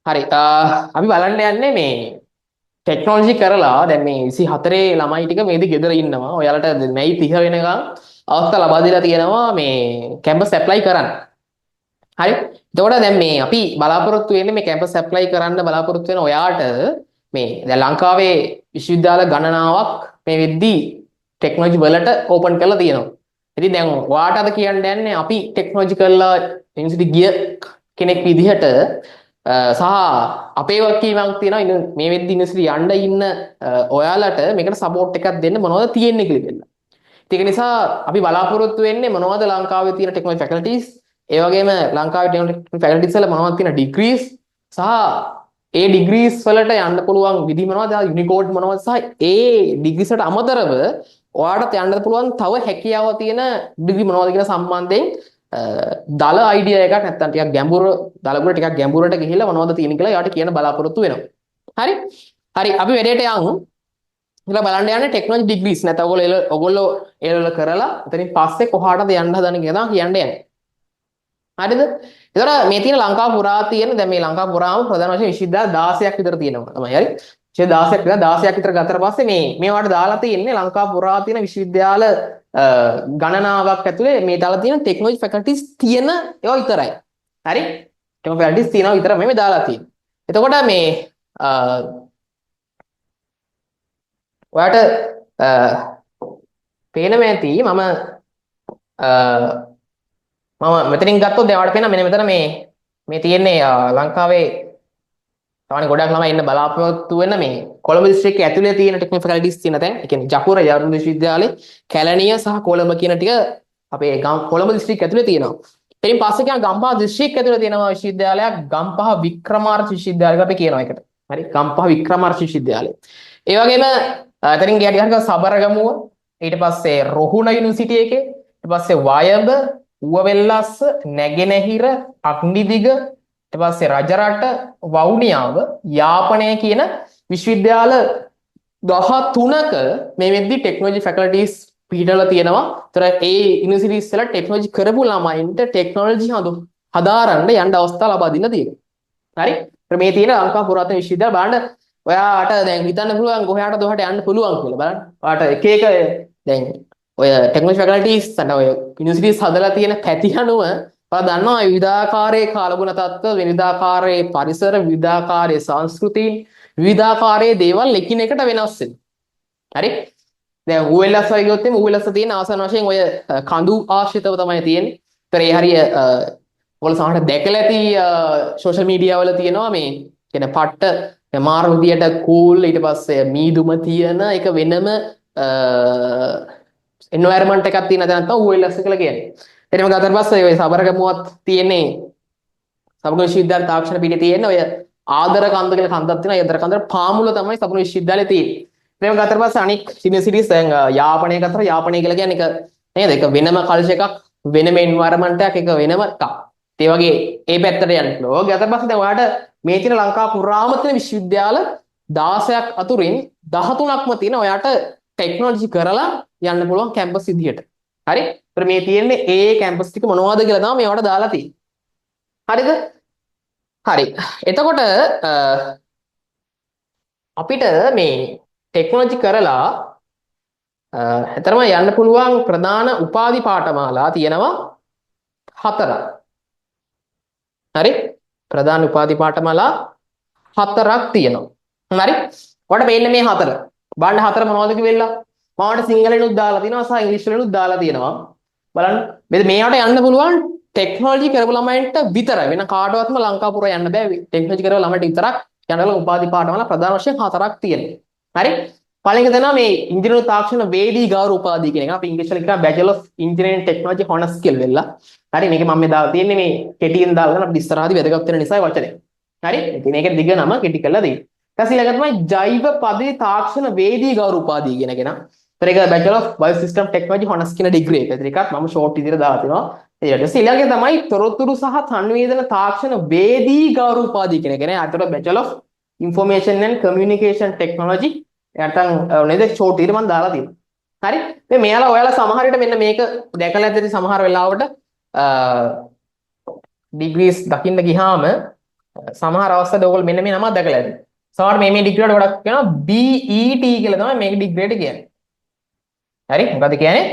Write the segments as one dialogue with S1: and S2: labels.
S1: හරි අපි බලන්න යන්නේ මේ ටෙක්නොලොජි කරලා දැන් මේ 24 ළමයි ටික මේදි ගෙදර ඉන්නවා. ඔයාලට මැයි 30 වෙනකම් අවස්ථා ලබා දීලා තියෙනවා මේ කැම්පස් ඇප්ලයි කරන්න. හරි. එතකොට දැන් මේ අපි බලාපොරොත්තු වෙන්නේ මේ කැම්පස් ඇප්ලයි කරන්න බලාපොරොත්තු වෙන ඔයාට මේ දැන් ලංකාවේ විශ්වවිද්‍යාල ගණනාවක් මේ වෙද්දී ටෙක්නොලොජි වලට ඕපන් කරලා තියෙනවා. ඉතින් දැන් ඔයාට අද කියන්න යන්නේ අපි ටෙක්නොලොජි කරලා යුනිවර්සිටි ගිය කෙනෙක් විදිහට සහ අපේ වගකීමක් තියෙනවා මේ වෙද්දී යුනිවර්සිටි යන්න ඉන්න ඔයාලට මේකට සපෝට් එකක් දෙන්න මොනවද තියෙන්නේ කියලා. ඒක නිසා අපි බලාපොරොත්තු වෙන්නේ මොනවද ලංකාවේ තියෙන ටෙක්නොලොජි ෆැකල්ටිස් ඒ වගේම ලංකාවේ ටෙක්නොලොජි ෆැකල්ටිස් වල මොනවද තියෙන ඩිග්‍රීස් සහ ඒ ඩිග්‍රීස් වලට යන්න පුළුවන් විදි මොනවද යුනිකෝඩ් මොනවද සහ ඒ ඩිග්‍රීස් වලට අමතරව ඔයාලට යන්න පුළුවන් තව හැකියාව තියෙන ඩිග්‍රී මොනවද කියන සම්බන්ධයෙන් දල අයිඩියා එකක් නැත්තම් ටිකක් ගැඹුරු දලගුණ ටිකක් ගැඹුරට ගිහිල්ලා මොනවද තියෙන කියලා යාට කියන බලාපොරොත්තු වෙනවා. හරි? හරි අපි වැඩේට යමු. ඉතින් බලන්න යන්නේ ටෙක්නොලොජි ඩිග්‍රීස් නැත්නම් ඔයගොල්ලෝ ඒවල කරලා එතනින් පස්සේ කොහාටද යන්න හදන කියලා කියන්න යන්නේ. හරිද? ඒතර මේ තියෙන ලංකාව පුරා තියෙන දැන් මේ ලංකාව පුරාම ප්‍රධාන වශයෙන් විශ්වවිද්‍යාල 16ක් විතර තියෙනවා තමයි. හරි? 16ක් විතර ගතට පස්සේ මේවට දාලා තියෙන්නේ ලංකාව පුරා තියෙන විශ්වවිද්‍යාල ගණනාවක් ඇතුලේ මේ දාලා තියෙන ටෙක්නොලොජි ෆැකල්ටිස් තියෙන ඒවා විතරයි. හරි? ටෙක්නොලොජි ෆැකල්ටිස් තියෙනවා විතර මේ දාලා තියෙන්නේ. එතකොට මේ ඔයාට පේනම ඇති මම මෙතනින් ගත්තොත් දැන් ඔයාලට පේනවා මෙන්න මෙතන මේ තියෙන්නේ ලංකාවේ තවනේ ගොඩක් ළමයි ඉන්න බලාපොරොත්තු වෙන මේ කොළඹ දිස්ත්‍රික්කයේ ඇතුලේ තියෙන ටෙක්නිකල් ෆැකල්ටිස් තියෙන තැන්. ඒ කියන්නේ ජකුර යවුරු විශ්වවිද්‍යාලේ කැලණිය සහ කොළඹ කියන ටික අපේ කොළඹ දිස්ත්‍රික්කයේ ඇතුලේ තියෙනවා. ඊට පස්සේ කියන ගම්පහ දිස්ත්‍රික්කයේ ඇතුලේ තියෙනවා විශ්වවිද්‍යාලයක් ගම්පහ වික්‍රමාර්ක විශ්වවිද්‍යාලයක් අපි කියනවා ඒකට. හරි ගම්පහ වික්‍රමාර්ක විශ්වවිද්‍යාලය. ඒ වගේම එතනින් ගියාට ගහක සබරගමුව ඊට පස්සේ රොහුණ යුනිවර්සිටි එකේ ඊට පස්සේ වයඹ ඌවවෙල්ලස්ස නැගෙනහිර අග්නිදිග ඊට පස්සේ රජරට වවුනියාව යාපනය කියන විශ්වවිද්‍යාල 13ක මේ වෙද්දි ටෙක්නොලොජි ෆැකල්ටිස් පිහිටලා තියෙනවා. ඒතර ඒ යුනිවර්සිටිස් වල ටෙක්නොලොජි කරපු ළමයින්ට ටෙක්නොලොජි හදාරන්න යන්න අවස්ථාව ලබා දීලා තියෙනවා. හරි? මේ තියෙන ලංකා පුරාතන විශ්වවිද්‍යාල බලන්න ඔයාට දැන් හිතන්න පුළුවන් කොහාටද ඔයාට යන්න පුළුවන් කියලා බලන්න. ඔයාට එක එක දැන් ඔය ටෙක්නොලොජි ෆැකල්ටිස් අන්න ඔය යුනිවර්සිටිස් හදලා තියෙන පැති අනුව ඔයා දන්නවා විවිධාකාරයේ කාලගුණ තත්ත්ව විවිධාකාරයේ පරිසර විවිධාකාරයේ සංස්කෘතීන් විවිධාකාරයේ දේවල් එකිනෙකට වෙනස් වෙනවා. හරි? දැන් ඌවෙල්ලස් වගේ ගියොත් එimhe ඌවෙල්ලස් තියෙන ආසන වශයෙන් ඔය කඳු ආශ්‍රිතව තමයි තියෙන්නේ. ඒතර ඒ හරිය ඔයාලා සමහරට දැකලා ඇති සෝෂල් මීඩියා වල තියෙනවා මේ කියන පට්ට මාර විදියට කූල් ඊට පස්සේ මීදුම තියෙන එක වෙනම එන්වයරන්මන්ට් එකක් තියෙන තැන තමයි ඌවෙල්ලස් කියලා කියන්නේ. එතනම ගතට පස්සේ ඔය සබරගමුවත් තියෙන්නේ සබරගමු විශ්වවිද්‍යාල තාක්ෂණ පිටේ තියෙන ඔය ආදර කන්ද කියලා කන්දක් තියෙනවා. ඒ ආදර කන්දේ පාමුල තමයි සබරගමු විශ්වවිද්‍යාලේ තියෙන්නේ. එතනම ගතට පස්සේ අනික් යුනිවර්සිටිස් දැන් යාපනය ගත්තා. යාපනය කියලා කියන්නේ එක නේද? ඒක වෙනම කල්චර් එකක් වෙනම එන්වයරන්මන්ට් එකක් එක වෙනම එකක්. ඒ වගේ ඒ පැත්තට යන්න පුළුවන්. ඔය ගතට පස්සේ දැන් ඔයාලට මේ තියෙන ලංකාව පුරාම තියෙන විශ්වවිද්‍යාල 16ක් අතුරින් 13ක්ම තියෙන ඔයාට ටෙක්නොලොජි කරලා යන්න පුළුවන් කැම්පස් විදියට. හරි? ඒතර මේ තියෙන්නේ ඒ කැම්පස් ටික මොනවද කියලා තමයි මේවට දාලා තියෙන්නේ. හරිද? හරි. එතකොට අපිට මේ ටෙක්නොලොජි කරලා ඇතරම යන්න පුළුවන් ප්‍රධාන උපාධි පාඨමාලා තියෙනවා 4ක්. හරි? ප්‍රධාන උපාධි පාඨමාලා 4ක් තියෙනවා. හරි? ඔයාලට මේන්න මේ 4. බලන්න 4 මොනවද කිව්වෙලා? මමට සිංහලෙනුත් දාලා තියෙනවා සහ ඉංග්‍රීසියෙනුත් දාලා තියෙනවා. බලන්න මේවට යන්න පුළුවන් ටෙක්නොලොජි කරපු ළමයින්ට විතරයි. වෙන කාටවත්ම ලංකාව පුරා යන්න බෑ. ටෙක්නොලොජි කරපු ළමයින්ට විතරක් යන්න උපාධි පාඨමාලා ප්‍රධාන වශයෙන් 4ක් තියෙනවා. හරි? පළවෙනි එක තමයි මේ ඉංජිනේරු තාක්ෂණ වේදී ගෞරව උපාධිය කියන එක. අපි ඉංග්‍රීසි වලින් කියනවා බැචලර් ඔෆ් ඉංජිනේරින් ටෙක්නොලොජි හොනර්ස් කියලා වෙලා. හරි? මේක මම මේ දාලා තියෙන්නේ මේ කෙටියෙන් දාලා ගන්න අපිට ඉස්සරහදී වැදගත් වෙන නිසා වචනේ. හරි? ඉතින් මේකේ දිග නම කෙටි කරලා දෙන්න. ඊට පස්සේ ඊළඟ තමයි ජෛව පදේ තාක්ෂණ වේදී ගෞරව උපාධිය කියන කෙනා. ඒක බැචලර් ඔෆ් බයෝසිස්ටම් ටෙක්නොලොජි හොනර්ස් කියන ඩිග්‍රී එක. ඒකත් මම ෂෝට් විදිහට දාලා තිනවා. ඊට ඊළඟ තමයි තොරතුරු සහ සංවේදන තාක්ෂණ වේදී ගෞරව උපාධිය කියන එක නේ. අතට bachelor of information and communication technology නැත්නම් නේද ෂෝට් විදිහට මම දාලා තියෙනවා. හරි? මේ මෙයාලා ඔයාලා සමහර විට මෙන්න මේක දැකලා ඇති සමහර වෙලාවට ඩිග්‍රීස් දකින්න ගියාම සමහර අවස්ථාවල ඔයගොල්ලෝ මෙන්න මේ නම දැකලා ඇති. සමහර මේ ඩිග්‍රී වලට ගොඩක් කියනවා BET කියලා තමයි මේක ඩිග්‍රේට කියන්නේ. හරි? මොකද කියන්නේ?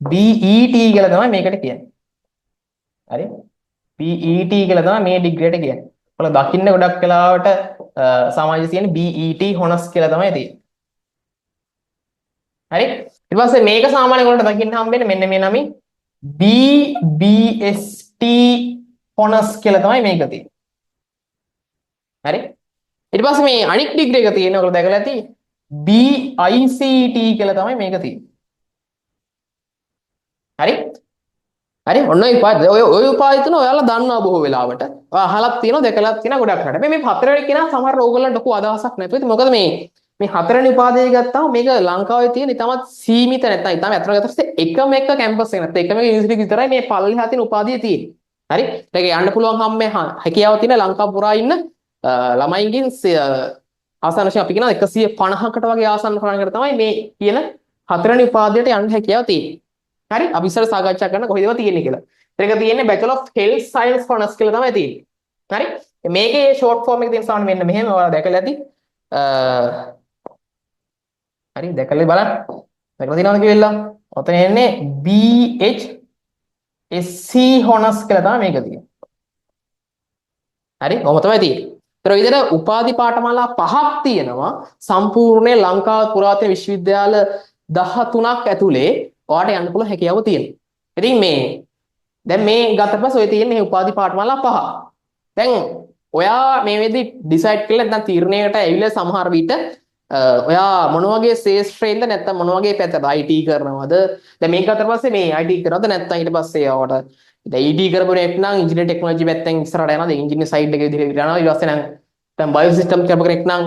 S1: BET කියලා තමයි මේකට කියන්නේ. හරි? BET කියලා තමයි මේ ඩිග්‍රේට කියන්නේ. ඔයාලා දකින්න ගොඩක් වෙලාවට සමාජයේ තියෙන BET හොනස් කියලා තමයි තියෙන්නේ. හරි? ඊට පස්සේ මේක සාමාන්‍ය ඔයාලට දකින්න හම්බෙන්නේ මෙන්න මේ නමින් BBST හොනස් කියලා තමයි මේක තියෙන්නේ. හරි? ඊට පස්සේ මේ අනික් ඩිග්‍රී එක තියෙන ඔයාලා දැකලා ඇති BICT කියලා තමයි මේක තියෙන්නේ. හරි? හරි ඔන්න ඔය උපාධි තුන ඔයාලා දන්නවා බොහෝ වෙලාවට. ඔයා අහලත් තියෙනවා දැකලත් තියෙනවා ගොඩක් රට. මේ හතරවෙනි කෙනා සමහර ඕගොල්ලන්ට ලොකු අදහසක් නැතුව ඉතින් මොකද මේ හතරවෙනි උපාධිය ගත්තාම මේක ලංකාවේ තියෙන ඉතාමත් සීමිත නැත්නම් ඉතාම අතර ගත්තොත් එකම එක කැම්පස් එක නැත්නම් එකම යුනිවර්සිටි විතරයි මේ පල්ලෙහා තියෙන උපාධිය තියෙන්නේ. හරි? ඒක යන්න පුළුවන් හැකියාව තියෙන ලංකාව පුරා ඉන්න ළමයින්ගෙන් ආසන්න වශයෙන් අපි කියනවා 150කට වගේ ආසන්න ප්‍රමාණයකට තමයි මේ කියන හතරවෙනි උපාධියට යන්න හැකියාව තියෙන්නේ. හරි අපි ඉස්සර සාකච්ඡා කරන කොහෙදව තියෙන්නේ කියලා. ඒක තියෙන්නේ Bachelor of Health Science Honours කියලා තමයි තියෙන්නේ. හරි? මේකේ short form එක තියෙන සාමාන්‍ය මෙන්න මෙහෙම ඔයාලා දැකලා ඇති. හරි දැකලා බලන්න. දැකලා තියෙනවද කියලා? ඔතන එන්නේ BHSC Honours කියලා තමයි මේක තියෙන්නේ. හරි? ඔහොම තමයි තියෙන්නේ. ඒතර විදිහට උපාධි පාඨමාලා 5ක් තියෙනවා සම්පූර්ණ ලංකාව පුරාතන විශ්වවිද්‍යාල 13ක් ඇතුලේ ඔයාට යන්න පුළුවන් හැකියාව තියෙනවා. ඉතින් දැන් මේ ගත්තට පස්සේ ඔය තියෙන මේ උපාධි පාඨමාලා 5. දැන් ඔයා මේ වෙද්දි ඩිසයිඩ් කරලා නැත්නම් තීරණයකට ඇවිල්ලා සමහර විට ඔයා මොන වගේ ශේෂ්ත්‍රයෙන්ද නැත්නම් මොන වගේ පැත්තද IT කරනවද? දැන් මේක ගත්තට පස්සේ මේ IT කරනවද නැත්නම් ඊට පස්සේ ඔයාට දැන් IT කරපු කෙනෙක් නම් ඉන්ජිනියරින් ටෙක්නොලොජි පැත්තෙන් ඉස්සරහට යනවා. දැන් ඉන්ජිනියර් සයිඩ් එකේ විදිහට යනවා. ඊට පස්සේ නම් දැන් බයෝ සිස්ටම් කරපු කෙනෙක් නම්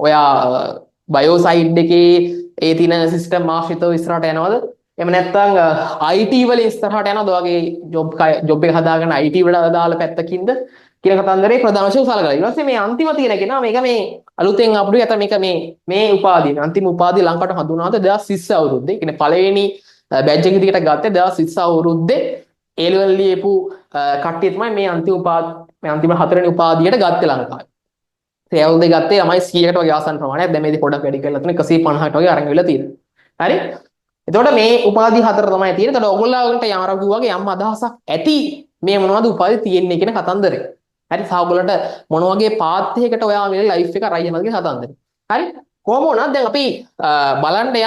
S1: ඔයා බයෝ සයිඩ් එකේ ඒ තියෙන සිස්ටම් ආශ්‍රිතව ඉස්සරහට යනවද? එහෙම නැත්නම් IT වල ඉස්සරහට යනවද? ඔයගේ ජොබ් එක හදාගෙන IT වලට අදාළ පැත්තකින්ද කියන කතන්දරේ ප්‍රධාන වශයෙන් සලකලා. ඊට පස්සේ මේ අන්තිම තියෙන කෙනා මේක මේ අලුතෙන් අපිට යත මේක මේ උපාධිය අන්තිම උපාධිය ලංකාවට හඳුන්වනවාද 2020 අවුරුද්දේ. කියන්නේ පළවෙනි බැච් එක විදිහට ගත්තේ 2020 අවුරුද්දේ A level ලියපු කට්ටිය තමයි මේ අන්තිම හතරවෙනි උපාධියට ගත්තේ ලංකාවේ. ඒ අවුරුද්දේ ගත්තේ ළමයි 100කට වගේ ආසන්න ප්‍රමාණයක්. දැන් මේක පොඩක් වැඩි කරලා තුනේ 150කට වගේ අරන් වෙලා තියෙනවා. හරි? එතකොට මේ උපාධි හතර තමයි තියෙන්නේ. එතකොට ඔයගොල්ලන්ට යාර කිව්වාගේ යම් අදහසක් ඇති මේ මොනවද උපාධි තියෙන්නේ කියන කතන්දරේ. හරි? සාගොල්ලන්ට මොන වගේ පාත් එකකට ඔයා මේ ලයිෆ් එක රයි යනවාද කියන කතන්දරේ. හරි? කොහොම වුණත් දැන් අපි බලන්න යන්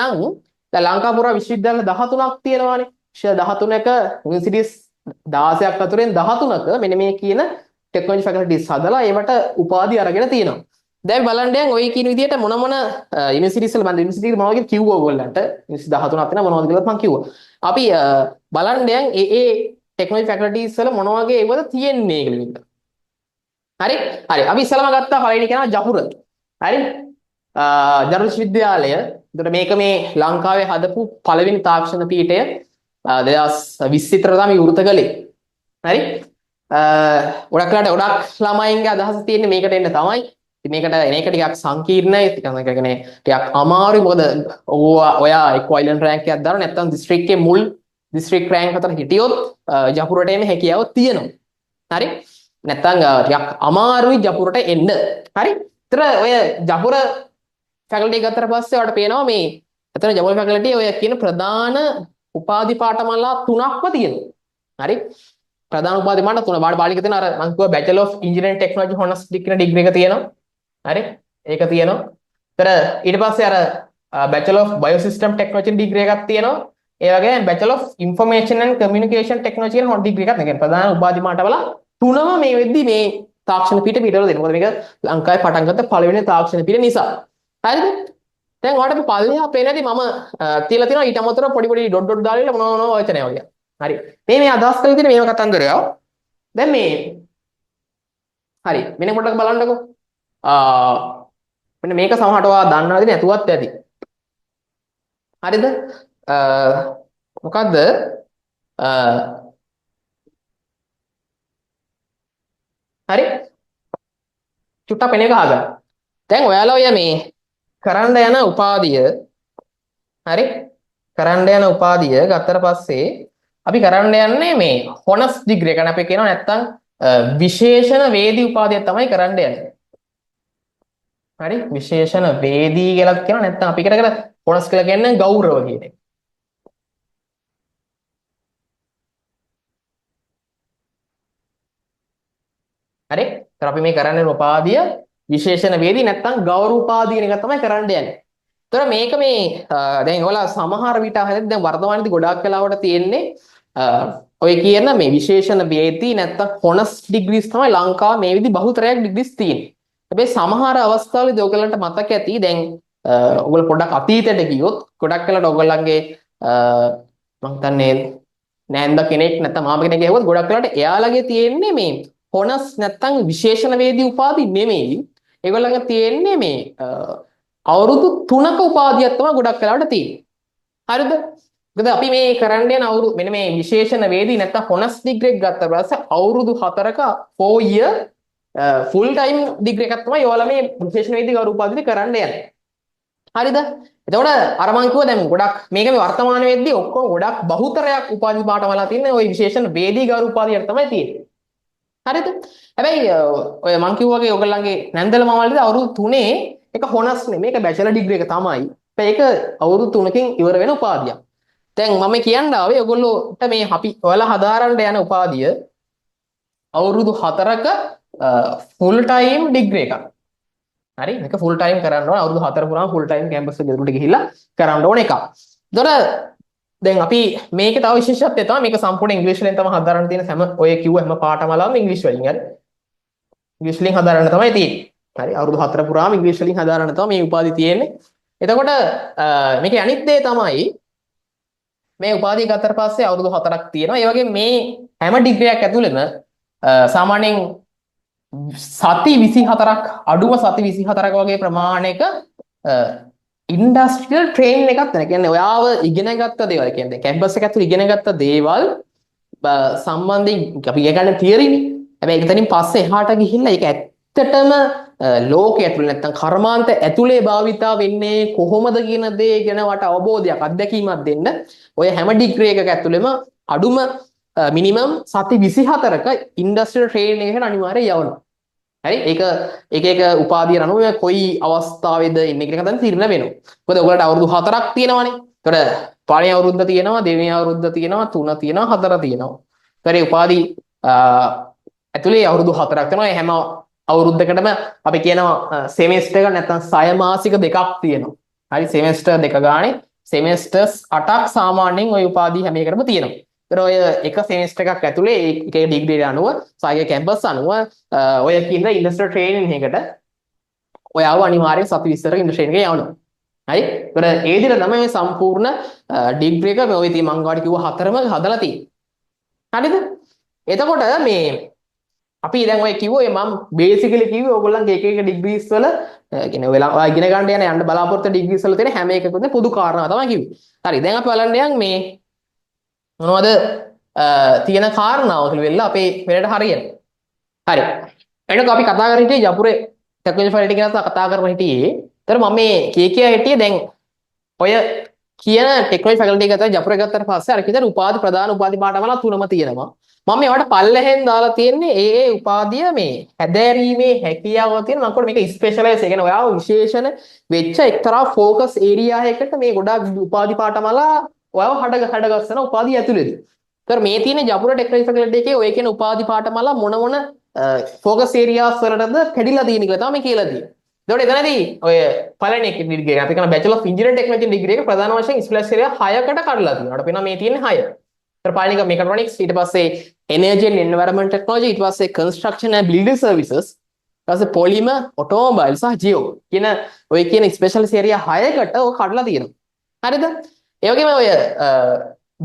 S1: දැන් ලංකාව පුරා විශ්වවිද්‍යාල 13ක් තියෙනවානේ. 13ක යුනිවර්සිටිස් 16ක් අතරින් 13ක මෙන්න මේ කියන ටෙක්නොලොජි ෆැකල්ටිස් හදලා ඒවට උපාධි අරගෙන තියෙනවා. දැන් බලන්න යන් ඔය කියන විදිහට මොන යුනිවර්සිටිස් වල මම යුනිවර්සිටි මොනවද කිව්වා ඔයගොල්ලන්ට යුනිවර්සිටි 13ක් තියෙනවා මොනවද කියලා මම කිව්වා. අපි බලන්න යන් ඒ ටෙක්නොලොජි ෆැකල්ටිස් වල මොන වගේ ඒවද තියෙන්නේ කියලා විතර. හරි? හරි. අපි ඉස්සලම ගත්තා පළවෙනි කෙනා ජහුර. හරි? ජහුර විශ්වවිද්‍යාලය. එතකොට මේක මේ ලංකාවේ හදපු පළවෙනි තාක්ෂණ පීඨය 2020 විතර තමයි විවෘත කළේ. හරි? ගොඩක් ළමයින්ගේ අදහස තියෙන්නේ මේකට එන්න තමයි. මේකට එන එක ටිකක් සංකීර්ණයි. ටිකක් අමාරුයි. මොකද ඔයා එක්වයිලන්ට් රෑන්ක් එකක් දාලා නැත්නම් දිස්ත්‍රික්කයේ මුල් දිස්ත්‍රික් රෑන්ක් අතර හිටියොත් ජපුරට එන්න හැකියාව තියෙනවා. හරි? නැත්නම් ටිකක් අමාරුයි ජපුරට එන්න. හරි? ඒතර ඔය ජපුර ෆැකල්ටි ගත්තට පස්සේ ඔයාලට පේනවා මේ එතන ජපුර ෆැකල්ටි ඔය කියන ප්‍රධාන උපාධි පාඨමාලා 3ක්ම තියෙනවා. හරි? ප්‍රධාන උපාධි පාඨ 3 බාලික තියෙන අර මම කිව්වා Bachelor of Engineering Technology Honours කියන ඩිග්‍රී එක තියෙනවා. හරි? ඒක තියෙනවා. ඒතර ඊට පස්සේ අර Bachelor of Biosystem Technology degree එකක් තියෙනවා. ඒ වගේම Bachelor of Information and Communication Technology කියන ඩිග්‍රී එකක් තියෙනවා. ප්‍රධාන උපාධි පාඨවල තුනම මේ වෙද්දි මේ තාක්ෂණ පීඨ පිටවල දෙනවා. මොකද මේක ලංකාවේ පටන් ගත්ත පළවෙනි තාක්ෂණ පීඨ නිසා. හරිද? දැන් ඔයාලට අපි පල්ලෙහා පේනදී මම තියලා තියෙනවා ඊට අමතරව පොඩි ඩොට් ඩොට් දාලා මොනවා වචනය වගේ. හරි. මේ අදහස් කරලා තියෙන මේව කතන්දරය. දැන් හරි. මෙන්න පොඩ්ඩක් බලන්නකෝ. මෙන්න මේක සමහරට ඔයා දන්නවද නැතුවත් ඇති. හරිද? මොකද්ද? හරි? චුට්ටක් වෙන එක අහගන්න. දැන් ඔයාලා ඔය මේ කරන්න යන උපාධිය හරි? කරන්න යන උපාධිය ගත්තට පස්සේ අපි කරන්න යන්නේ මේ හොනස් ඩිග්‍රී එක. අපි කියනවා නැත්තම් විශේෂණ වේදී උපාධියක් තමයි කරන්න යන්නේ. හරි විශේෂණ වේදී කියලා කියනවා නැත්නම් අපි එකට කොනස් කියලා කියන්නේ ගෞරව කියන එක. හරි ඒතර අපි මේ කරන්නේ උපාධිය විශේෂණ වේදී නැත්නම් ගෞරව උපාධිය කියන එක තමයි කරන්න යන්නේ. ඒතර මේක මේ දැන් ඔයාලා සමහර විට අහලා දැන් වර්තමානයේදී ගොඩාක් වෙලාවට තියෙන්නේ ඔය කියන මේ විශේෂණ වේදී නැත්නම් හොනස් ඩිග්‍රීස් තමයි ලංකාව මේ විදි බහුතරයක් ඩිග්‍රීස් තියෙන්නේ. හැබැයි සමහර අවස්ථාවලදී ඔයගලන්ට මතක ඇති දැන් ඔයගොල්ලෝ පොඩ්ඩක් අතීතයට ගියොත් ගොඩක් වෙලාවට ඔයගොල්ලන්ගේ මම හිතන්නේ නෑන්ද කෙනෙක් නැත්නම් මාම කෙනෙක් ඇහුවොත් ගොඩක් වෙලාවට එයාලගේ තියෙන්නේ මේ හොනස් නැත්නම් විශේෂණ වේදී උපාධි නෙමෙයි. ඒගොල්ලන්ගේ තියෙන්නේ මේ අවුරුදු 3ක උපාධියක් තමයි ගොඩක් වෙලාවට තියෙන්නේ. හරිද? මොකද අපි මේ කරන්න යන අවුරුදු මෙන්න මේ විශේෂණ වේදී නැත්නම් හොනස් ඩිග්‍රී එක ගත්ත පස්සේ අවුරුදු 4ක 4 year ෆුල් ටයිම් ඩිග්‍රී එකක් තමයි ඔයාලා මේ විශේෂණ වේදී ගෞරව උපාධිය කරන්න යන්නේ. හරිද? එතකොට අර මං කිව්වා දැන් ගොඩක් මේක මේ වර්තමාන වෙද්දී ඔක්කොම ගොඩක් බහුතරයක් උපාධි පාඨවල තියෙන ওই විශේෂණ වේදී ගෞරව උපාධියට තමයි තියෙන්නේ. හරිද? හැබැයි ඔය මං කිව්වා වගේ ඔයගොල්ලන්ගේ නැන්දල මාමල්ලේදී අවුරුදු 3 එක හොනස් නෙමෙයි මේක බැචලර් ඩිග්‍රී එක තමයි. ඒක අවුරුදු 3කින් ඉවර වෙන උපාධියක්. දැන් මම කියන්න ආවේ ඔයගොල්ලෝට මේ අපි ඔයාලා හදාරන්න යන උපාධිය අවුරුදු 4ක ෆුල් ටයිම් ඩිග්‍රී එකක්. හරි මේක ෆුල් ටයිම් කරන්න ඕන අවුරුදු 4 පුරාම ෆුල් ටයිම් කැම්පස් එක ගෙදරට ගිහිල්ලා කරන්න ඕන එකක්. ඒතකොට දැන් අපි මේකේ තව විශේෂත්වය තමයි මේක සම්පූර්ණ ඉංග්‍රීසි වලින් තමයි හදාරන්න තියෙන හැම ඔය කිව්ව හැම පාඨමාලාවම ඉංග්‍රීසි වලින් හරි. ඉංග්‍රීසි වලින් හදාරන්න තමයි තියෙන්නේ. හරි අවුරුදු 4 පුරාම ඉංග්‍රීසි වලින් හදාරන්න තමයි මේ උපාධිය තියෙන්නේ. එතකොට මේකේ අනිත් දේ තමයි මේ උපාධිය ගත්තට පස්සේ අවුරුදු 4ක් තියෙනවා. ඒ වගේ මේ හැම ඩිග්‍රියක් ඇතුළෙම සාමාන්‍යයෙන් සති 24ක් අඩුම සති 24ක වගේ ප්‍රමාණයක ඉන්ඩස්ට්‍රියල් ට්‍රේනින් එකක් තියෙනවා. කියන්නේ ඔයාව ඉගෙන ගත්ත දේවල් කියන්නේ කැම්පස් එක ඇතුළේ ඉගෙන ගත්ත දේවල් සම්බන්ධයෙන් අපි ඉගෙන ගන්න තියරිනේ. හැබැයි එතනින් පස්සේ එහාට ගිහිල්ලා ඒක ඇත්තටම ලෝකයේ ඇතුළේ නැත්තම් කර්මාන්ත ඇතුළේ භාවිතා වෙන්නේ කොහොමද කියන දේ ගැන වට අවබෝධයක් අත්දැකීමක් දෙන්න ඔය හැම ඩිග්‍රී එකක ඇතුළෙම අඩුම මිනිමම් සති 24ක ඉන්ඩස්ට්‍රියල් ට්‍රේනින් එකකට අනිවාර්යයෙන් යවනවා. හරි ඒක එක උපාධිය අනුව කොයි අවස්ථාවේද ඉන්නේ කියන එක දැන් තීරණය වෙනවා. මොකද ඔයගලට අවුරුදු 4ක් තියෙනවානේ. ඒතර පළවෙනි අවුරුද්ද තියෙනවා, දෙවෙනි අවුරුද්ද තියෙනවා, තුන තියෙනවා, හතර තියෙනවා. ඒතර මේ උපාධි ඇතුලේ අවුරුදු 4ක් තියෙනවා. හැම අවුරුද්දකටම අපි කියනවා සෙමෙස්ටර් එක නැත්නම් සයමාසික දෙකක් තියෙනවා. හරි සෙමෙස්ටර් දෙක ගානේ සෙමෙස්ටර්ස් 8ක් සාමාන්‍යයෙන් ওই උපාධි හැම එකකටම තියෙනවා. ඒතර ඔය එක සෙමෙස්ටර් එකක් ඇතුලේ එක ඩිග්‍රී අනුව සායක කැම්පස් අනුව ඔය කියන ඉන්ඩස්ට්‍රියල් ට්‍රේනින් එකකට ඔයාව අනිවාර්යයෙන් සති 20ක ඉන්ඩස්ට්‍රි එකේ යවනවා. හරි? ඒතර ඒ විදිහට තමයි මේ සම්පූර්ණ ඩිග්‍රී එක මේ ඔය ඉතින් මං ඔයාලට කිව්ව හතරම හදලා තියෙන්නේ. හරිද? එතකොට මේ අපි දැන් ඔය කිව්වේ මම බේසිකලි කිව්වේ ඕගොල්ලන්ගේ එක එක ඩිග්‍රීස් වල කියන්නේ ඔයාලා ඉගෙන ගන්න යන බලාපොරොත්තු ඩිග්‍රීස් වල තියෙන හැම එකකම පොදු කාරණා තමයි කිව්වේ. හරි දැන් අපි බලන්න යන් මේ මොනවද තියෙන කාරණාව කියලා වෙලා අපේ වෙලට හරියන. හරි. එහෙනම් අපි කතා කරගෙන හිටියේ ජපුරේ ටෙක්නොලොජි ෆැකල්ටි ගැන කතා කරගෙන හිටියේ. ඒතර මම මේ කීකියා හිටියේ දැන් ඔය කියන ටෙක්නොලොජි ෆැකල්ටි එක ගත්තා ජපුරේ ගත්තට පස්සේ අර කිව්වා උපාධි ප්‍රධාන උපාධි පාඨවල තුනම තියෙනවා. මම මේවට පල්ලෙහෙන් දාලා තියෙන්නේ ඒ උපාධිය මේ හැදෑරීමේ හැකියාව තියෙන මම කොට මේක ස්පෙෂලායිස් ඒ කියන්නේ ඔයාව විශේෂණ වෙච්ච එක්තරා ફોකස් ඒරියා එකකට මේ ගොඩක් උපාධි පාඨමාලා ඔයාව හඩගස්සන උපාධිය ඇතුළේදී. ඒතර මේ තියෙන ජපුර ටෙක්නොලොජි ෆැකල්ටි එකේ ඔය කියන උපාධි පාඨමාලා මොන ફોකස් ඒරියාස් වලටද කැඩිලා තියෙන කියලා තමයි කියලා තියෙන්නේ. ඒතකොට එතනදී ඔය පළවෙනි එක ඩිග්‍රී එක අපි කරන bachelor of engineering technology degree එක ප්‍රධාන වශයෙන් ස්පෙෂලායිස් ඒරියා 6කට කඩලා තියෙනවා. අපිට පේනවා මේ තියෙන්නේ 6. පළවෙනි එක මෙකට්‍රොනික්ස් ඊට පස්සේ එනර්ජි ඇන්ඩ් එන්වයරන්මන්ට් ටෙක්නොලොජි ඊට පස්සේ කන්ස්ට්‍රක්ෂන් ඇන්ඩ් බිල්ඩින් සර්විසස් ඊට පස්සේ පොලිමර් ඔටෝමොබයිල් සහ ජියෝ කියන ඔය කියන ස්පෙෂලිස්ට් ඒරියා 6කට ඔය කඩලා තියෙනවා හරිද ඒ වගේම ඔය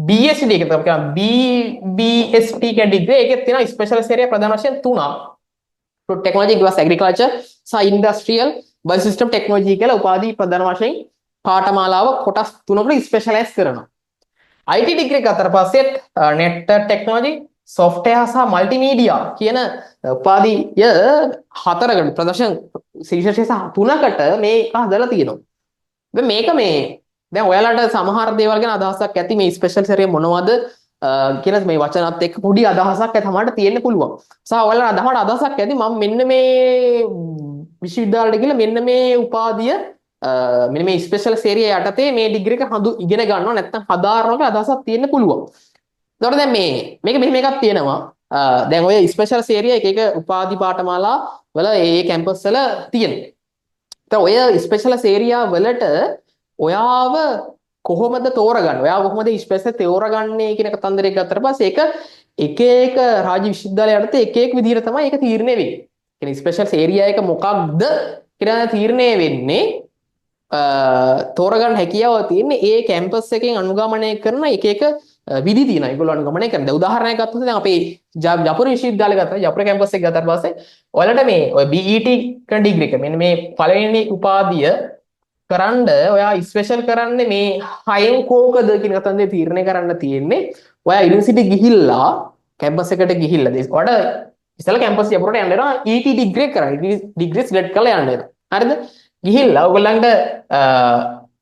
S1: BSD එක තමයි කියන BBST කැටගරි එකේ තියෙන ස්පෙෂලිස්ට් ඒරියා ප්‍රධාන වශයෙන් 3ක් ෆුඩ් ටෙක්නොලොජි ඊට පස්සේ ඇග්‍රිකල්චර් සහ ඉන්ඩස්ට්‍රියල් බයෝ සිස්ටම් ටෙක්නොලොජි කියලා උපාධි ප්‍රධාන වශයෙන් පාඨමාලාව කොටස් 3කට ස්පෙෂලායිස් කරනවා IT ඩිග්‍රී එක අතර පස්සේ network technology software සහ multimedia කියන උපාධිය 4කට ප්‍රදර්ශන ශීර්ෂ 3කට මේක හදලා තියෙනවා. දැන් මේක මේ දැන් ඔයාලට සමහර දේවල් ගැන අදහසක් ඇති මේ ස්පෙෂල් සෙරිය මොනවද කියන මේ වචනත් එක්ක පොඩි අදහසක් තමයි තියෙන්න පුළුවන්. සහ ඔයාලා අදහමට අදහසක් ඇති මම මෙන්න මේ විශ්වවිද්‍යාලයට ගිහලා මෙන්න මේ උපාධිය මෙන්න මේ ස්පෙෂල් සේරිය යටතේ මේ ඩිග්‍රී එක ඉගෙන ගන්නවා නැත්නම් හදාරනවා කියලා අදහසක් තියෙන්න පුළුවන්. ඒතකොට දැන් මේක මෙහෙම එකක් තියෙනවා. දැන් ඔය ස්පෙෂල් සේරිය එක එක උපාධි පාඨමාලා වල ඒ කැම්පස් වල තියෙනවා. දැන් ඔය ස්පෙෂල් සේරියා වලට ඔයාව කොහොමද තෝරගන්නේ? ඔයා කොහොමද ස්පෙෂල් තෝරගන්නේ කියන කතන්දරයක් ගත්තට පස්සේ ඒක එක රාජ්‍ය විශ්වවිද්‍යාල යටතේ එක එක විදිහට තමයි ඒක තීරණය වෙන්නේ. කියන්නේ ස්පෙෂල් ඒරියා එක මොකක්ද කියලා තීරණය වෙන්නේ තෝරගන්න හැකියාව තියෙන්නේ ඒ කැම්පස් එකෙන් අනුගමනය කරන එක එක විදි තියෙනවා. ඒගොල්ලෝ අනුගමනය කරන. දැන් උදාහරණයක් ගත්තොත් දැන් අපේ ජපුර විශ්වවිද්‍යාලය ගත්තා. ජපුර කැම්පස් එක ගත්තාට පස්සේ ඔයාලට මේ ඔය BET කරන ඩිග්‍රී එක මෙන්න මේ පළවෙනි උපාධිය කරන්න ඔයා ස්පෙෂල් කරන්නේ මේ හයෙන් කෝකද කියන කතන්දේ තීරණය කරන්න තියෙන්නේ. ඔයා යුනිවර්සිටි ගිහිල්ලා කැම්පස් එකට ගිහිල්ලා ඔයාලට ඉස්සෙල්ලා කැම්පස් යපුරට යන්න වෙනවා ET ඩිග්‍රී කරන්න. ඩිග්‍රී සිලෙක්ට් කරලා යන්න වෙනවා. හරිද? ගිහිල්ලා ඔයගොල්ලන්ට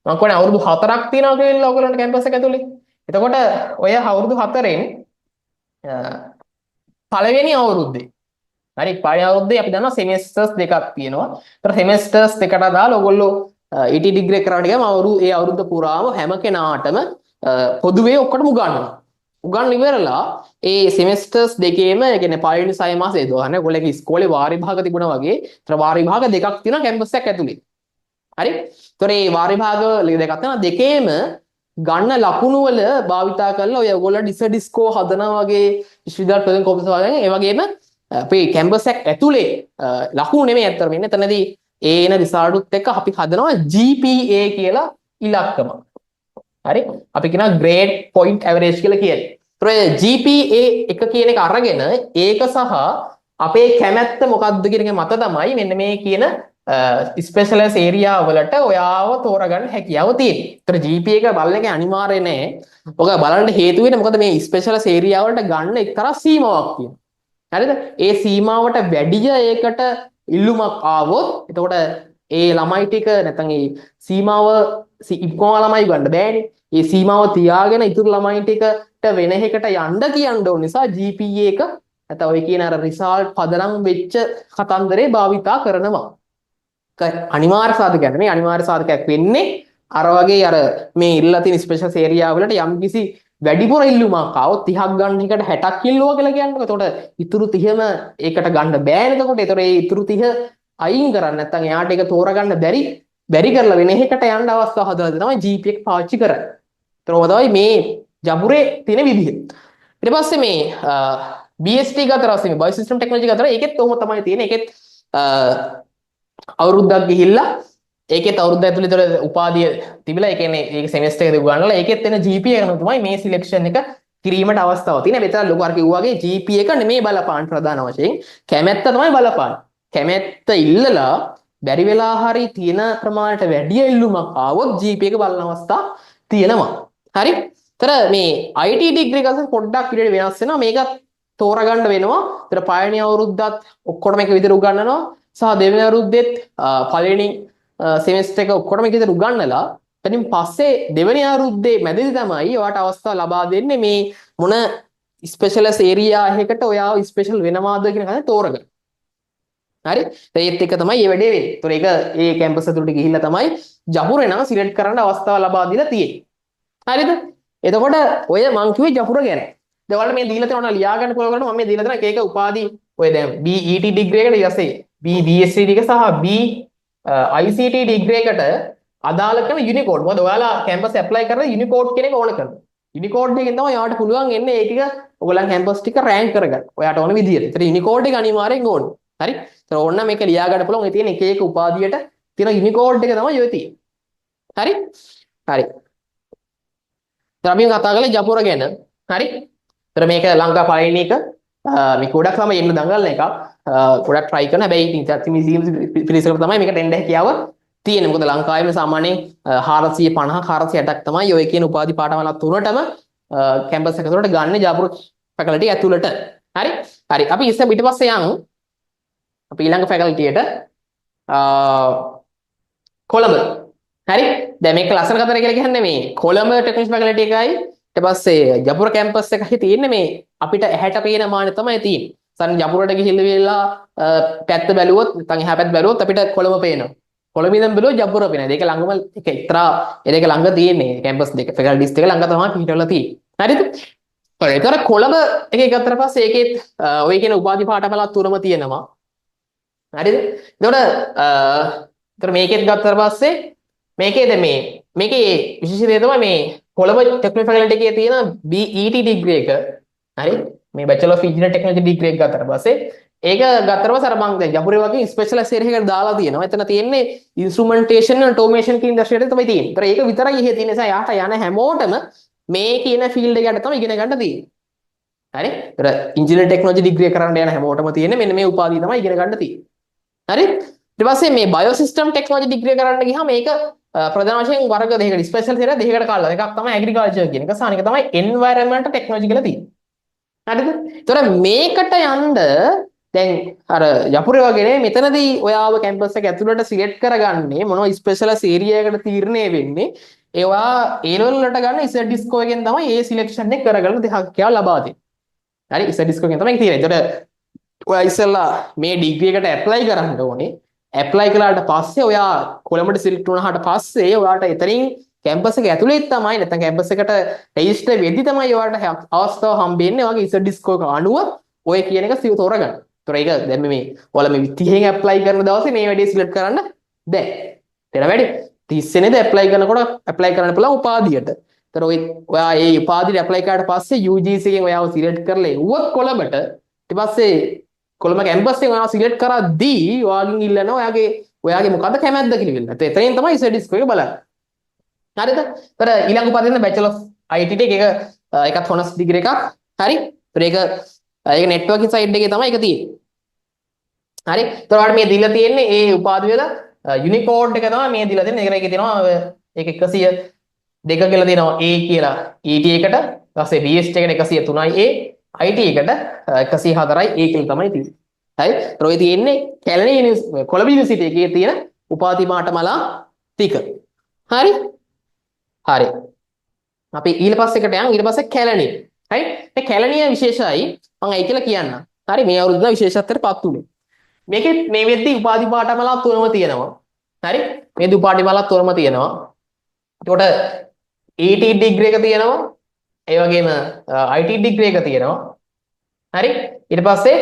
S1: මම කියන්නේ අවුරුදු 4ක් තියෙනවා කියලා ඔයගොල්ලන්ට කැම්පස් එක ඇතුලේ. එතකොට ඔය අවුරුදු 4ෙන් පළවෙනි අවුරුද්දේ හරි පළවෙනි අවුරුද්දේ අපි දන්නවා සෙමෙස්ටර්ස් දෙකක් තියෙනවා. ඒතර සෙමෙස්ටර්ස් දෙකට දාලා ඔයගොල්ලෝ ET ඩිග්‍රී කරන්න ගියාම ඒ අවුරුද්ද පුරාම හැම කෙනාටම පොදුවේ ඔක්කොටම උගන්වනවා. උගන්වන්න ඉවරලා ඒ සෙමෙස්ටර්ස් දෙකේම ඒ කියන්නේ පළවෙනි 6 මාසෙ දවහනේ ඔයගොල්ලෝගේ ඉස්කෝලේ වාර විභාග තිබුණා වගේ. ඒතර වාර විභාග දෙකක් තියෙනවා කැම්පස් එකක් ඇතුලේ. හරි? ඒතර මේ වාර විභාග දෙකක් තියෙනවා දෙකේම ගන්න ලකුණු වල භාවිතා කරලා ඔය ඔයගොල්ලෝ ඩිස්කෝ හදනවා වගේ විශ්වවිද්‍යාල ප්‍රදේශ කොම්පස් වගේ ඒ වගේම අපේ කැම්පස් එක ඇතුලේ ලකුණු නෙමෙයි අත්‍තරම ඉන්නේ. එතනදී ඒන රිසල්ටුත් එක්ක අපි හදනවා GPA කියලා ඉලක්කම. හරි? අපි කියනවා grade point average කියලා කියන්නේ. ඒතර GPA එක කියන එක අරගෙන ඒක සහ අපේ කැමැත්ත මොකක්ද කියන එක මත තමයි මෙන්න මේ කියන ස්පෙෂලයිස් ඒරියා වලට ඔයාව තෝරගන්න හැකියාව තියෙන්නේ. ඒතර GPA එක බලන එක අනිවාර්ය නෑ. ඔක බලන්න හේතු වෙන්නේ මොකද මේ ස්පෙෂලයිස් ඒරියා වලට ගන්න එක්තරා සීමාවක් තියෙනවා. හරිද? ඒ සීමාවට වැඩිය ඒකට ඉල්ලුමක් ආවොත් එතකොට ඒ ළමයි ටික නැත්නම් ඒ සීමාව ඉක්මවා ළමයි ගන්න බෑනේ. ඒ සීමාව තියාගෙන ඉතුරු ළමයි ටිකට වෙන එකකට යන්න කියන්න ඕන නිසා GPA එක නැත්නම් ඔය කියන අර රිසල්ට් පදනම් වෙච්ච කතන්දරේ භාවිතා කරනවා. අනිවාර්ය සාධකයක් නෙමෙයි අනිවාර්ය සාධකයක් වෙන්නේ අර වගේ අර මේ ඉල්ලලා තියෙන ස්පෙෂල් ඒරියා වලට යම්කිසි වැඩිපුර ඉල්ලුමක් ආවොත් 30ක් ගන්න එකට 60ක් ඉල්ලුවා කියලා කියන්නකො. එතකොට ඉතුරු 30ම ඒකට ගන්න බෑනේ. එතකොට ඒ ඉතුරු 30 අයින් කරන්න නැත්නම් එයාට ඒක තෝරගන්න බැරි කරලා වෙන එකකට යන්න අවස්ථාව හදලා තමයි GPA එක පාවිච්චි කරන්නේ. ඒතර ඔය තමයි මේ ජපුරේ තියෙන විදිහ. ඊට පස්සේ මේ BST ගත්තා රස්සේ මේ බයෝසිස්ටම් ටෙක්නොලොජි ගත්තා ඒකෙත් ඔහොම තමයි තියෙන්නේ. ඒකෙත් අවුරුද්දක් ගිහිල්ලා ඒකෙත් අවුරුද්ද ඇතුළේ උපාධිය තිබිලා ඒ කියන්නේ ඒක සෙමෙස්ටර් එකේ උගන්වලා ඒකෙත් එන GPA එක තමයි මේ සිලෙක්ෂන් එක කිරීමට අවස්ථාව තියෙන. මෙතන ලොකු අර කිව්වා වගේ GPA එක නෙමෙයි බලපාන ප්‍රධාන වශයෙන් කැමැත්ත තමයි බලපාන්නේ. කැමැත්ත ඉල්ලලා බැරි වෙලා හරි තියෙන ප්‍රමාණයට වැඩි ඉල්ලුමක් ආවොත් GPA එක බලන අවස්ථා තියෙනවා. හරි? ඒතර මේ IT ඩිග්‍රී එක පොඩ්ඩක් විදිහට වෙනස් වෙනවා. මේකත් තෝරගන්න වෙනවා. ඒතර පළවෙනි අවුරුද්දත් ඔක්කොටම එක විදිහට උගන්වනවා. සහ දෙවෙනි අවුරුද්දෙත් පළවෙනි සෙමෙස්ටර් එක ඔක්කොටම එක විදිහට උගන්වලා ඊට පස්සේ දෙවෙනි අවුරුද්දේ මැදදී තමයි ඔයාට අවස්ථාව ලබා දෙන්නේ මේ මොන ස්පෙෂලයිස් ඒරියා එකකට ඔයාව ස්පෙෂල් වෙනවාද කියන එක තෝරගන්න. හරි? ඒත් එක තමයි මේ වැඩේ වෙන්නේ. ඒතොර ඒක ඒ කැම්පස් ඇතුළට ගිහිල්ලා තමයි ජපුරේ නම් සිලෙක්ට් කරන්න අවස්ථාව ලබා දීලා තියෙන්නේ. හරිද? එතකොට ඔය මං කිව්වේ ජපුර ගැන. දැන් ඔයාලට මේ දීලා තියෙනවා ලියා ගන්න පුළුවන් මම මේ දීලා තියෙන එක එක උපාධි ඔය දැන් BET ඩිග්‍රී එකට ඊටසේ BSc ඩිග්‍රී සහ ICT ඩිග්‍රී එකට අදාළ කරන යුනිකෝඩ්. මොකද ඔයාලා කැම්පස් ඇප්ලයි කරලා යුනිකෝඩ් කියන එක ඕන කරනවා. යුනිකෝඩ් එකෙන් තමයි ඔයාලට පුළුවන් එන්නේ ඒ ටික ඔයගොල්ලන් කැම්පස් ටික රෑන්ක් කරගන්න. ඔයාට ඕන විදියට. ඒතර යුනිකෝඩ් එක අනිවාර්යෙන් ඕන. හරි? ඒතර ඕන්න මේක ලියා ගන්න පුළුවන්. ඒ තියෙන එක එක උපාධියට තියෙන යුනිකෝඩ් එක තමයි ඔය තියෙන්නේ. හරි? හරි. ඒතර අපි කතා කරලා ජපුර ගැන. හරි? ඒතර මේක ලංකා පළවෙනි එක මේ ගොඩක් ළමයි එන්න දඟලන එකක්. ගොඩක් try කරන හැබැයි ඉතින් පිළිසකට තමයි මේකට එන්න හැකියාව තියෙන්නේ. මොකද ලංකාවේම සාමාන්‍යයෙන් 450 460ක් තමයි ඔය කියන උපාධි පාඨමාලා තුනටම කැම්පස් එක තුනට ගන්න ජපුර ෆැකල්ටි ඇතුළට. හරි? හරි. අපි ඊට පස්සේ යන් අපි ඊළඟ ෆැකල්ටියට කොළඹ. හරි? දැන් මේක ලස්සන කතාවක් කියලා කියන්නේ මේ කොළඹ ටෙක්නික්ස් ෆැකල්ටි එකයි ඊට පස්සේ ජපුර කැම්පස් එකේ තියෙන්නේ මේ අපිට ඇහැට පේන මානෙ තමයි තියෙන්නේ. සන් ජපුරට ගිහිල්ලා පැත්ත බැලුවොත් නැත්නම් එහා පැත්ත බැලුවොත් අපිට කොළඹ පේනවා. කොළඹ ඉඳන් බැලුවොත් ජපුර පේනවා. ඒක ළඟම එක එක්තරා ඒක ළඟ තියෙන්නේ කැම්පස් දෙක. ෆැකල්ටිස් දෙක ළඟ තමයි පිටවලා තියෙන්නේ. හරිද? ඒතර කොළඹ එකේ ගත්තට පස්සේ ඒකේ ඔය කියන උපාධි පාඨමාලා තුනම තියෙනවා. හරිද? එතකොට මේකෙත් ගත්තට පස්සේ මේකේ දැන් මේකේ විශේෂ දේ තමයි මේ කොළඹ ටෙක්නිකල් ෆැකල්ටි එකේ තියෙන BET ඩිග්‍රී එක. හරි? මේ bachelor of engineering technology degree එක ගත්තට පස්සේ ඒක ගත්තට පස්සේ අර මම දැන් ජපුරේ වගේ ස්පෙෂලායිස් ඒරියා එකකට දාලා තියෙනවා. එතන තියෙන්නේ ඉන්ස්ට්‍රුමන්ටේෂන් and ඔටෝමේෂන් කියන ඉන්ඩස්ට්‍රියට තමයි තියෙන්නේ. ඒතර ඒක විතරයි ඉහි තියෙන නිසා යාට යන හැමෝටම මේ කියන ෆීල්ඩ් එකට තමයි ඉගෙන ගන්න තියෙන්නේ. හරි? ඒතර ඉන්ජිනියරින් ටෙක්නොලොජි ඩිග්‍රී කරන්න යන හැමෝටම තියෙන්නේ මෙන්න මේ උපාධිය තමයි ඉගෙන ගන්න තියෙන්නේ. හරි? ඊට පස්සේ මේ බයෝසිස්ටම් ටෙක්නොලොජි ඩිග්‍රී කරන්න ගියාම මේක ප්‍රධාන වශයෙන් වර්ග දෙකකට ස්පෙෂල් ඒරියා දෙකකට කඩලා. එකක් තමයි ඇග්‍රිකල්චර් කියන එක. සහ අනික තමයි එන්වයරන්මන්ටල් ටෙක්නොලොජි කියලා තියෙන්නේ. හරිද? ඒතර මේකට යන්න දැන් අර යපුරේ වගේ මෙතනදී ඔයාව කැම්පස් එක ඇතුළට සිලෙක්ට් කරගන්නේ මොනවා ස්පෙෂලයිස් ඒරියා එකකට තීරණය වෙන්නේ. ඒවා A level වලට ගන්න ඉසඩ් ඩිස්කෝ එකෙන් තමයි ඒ සිලෙක්ෂන් එක කරගන්න දෙහක්කියාව ලබා දෙන්නේ. හරි ඉසඩ් ඩිස්කෝ එකෙන් තමයි ඒක තියෙන්නේ. ඒතර ඔයා ඉස්සෙල්ලා මේ ඩිග්‍රී එකට ඇප්ලයි කරන්න ඕනේ. ඇප්ලයි කළාට පස්සේ ඔයා කොළඹට සිලෙක්ට් වුණාට පස්සේ ඔයාට එතනින් කැම්පස් එක ඇතුලේ තමයි නැත්නම් කැම්පස් එකට රෙජිස්ටර් වෙද්දි තමයි ඔයාලට අවස්ථාව හම්බෙන්නේ. ඔයාගේ ඉසඩ් ඩිස්කෝ එක අනුව ඔය කියන එක සිව තෝරගන්න. ඒතොර ඒක දැන් මේ ඔයාලා මේ 30න් ඇප්ලයි කරන දවසේ මේ වැඩේ සිලෙක්ට් කරන්න බෑ. තේරෙනවද වැඩි? 30 වෙනිදා ඇප්ලයි කරනකොට ඇප්ලයි කරන්න පුළුවන් උපාධියට. ඒතර ඔයා ඒ උපාධියට ඇප්ලයි කරාට පස්සේ UGC එකෙන් ඔයාව සිලෙක්ට් කරලා එව්වොත් කොළඹට ඊට පස්සේ කොළඹ කැම්පස් එකෙන් ඔයාව සිලෙක්ට් කරද්දී ඔයාගෙන් ඉල්ලනවා ඔයාගේ මොකද්ද කැමැත්ත කියලා. එතනින් තමයි ඉසඩ් ඩිස්කෝ එක බලන්නේ. හරිද? ඒතර ඊළඟ උපාධිය තමයි බැචලර් ඔෆ් ITT එක ඒකත් හොනර්ස් ඩිග්‍රී එකක්. හරි? ඒක නෙට්වර්කින් සයිඩ් එකේ තමයි ඒක තියෙන්නේ. හරි? ඒතර ඔයාලට මේ දීලා තියෙන්නේ ඒ උපාධිය වල යුනිකෝඩ් එක තමයි මේ දීලා තියෙන්නේ. ඒකේ තියෙනවා ඒක 102 කියලා දෙනවා A කියලා ET එකට. ඊපස්සේ BST එකට 103යි A, IT එකට 104යි A කියලා තමයි තියෙන්නේ. හරි? ඒතර ඔය තියෙන්නේ කැලණි කොළඹ යුනිවර්සිටි එකේ තියෙන උපාධි පාඨමාලා ටික. හරි? හරි. අපි ඊළඟ එකට යන් ඊට පස්සේ කැලණිය. හරි? මේ කැලණිය විශේෂයි මම ඒ කියලා කියන්න. හරි මේ අවුරුද්ද විශේෂත්වයටපත් උනේ. මේකේ මේ වෙද්දි උපාධි පාඨමාලා තුනම තියෙනවා. හරි? මේ උපාධිමාලා තුනම තියෙනවා. එතකොට ET ඩිග්‍රී එක තියෙනවා. ඒ වගේම IT ඩිග්‍රී එක තියෙනවා. හරි? ඊට පස්සේ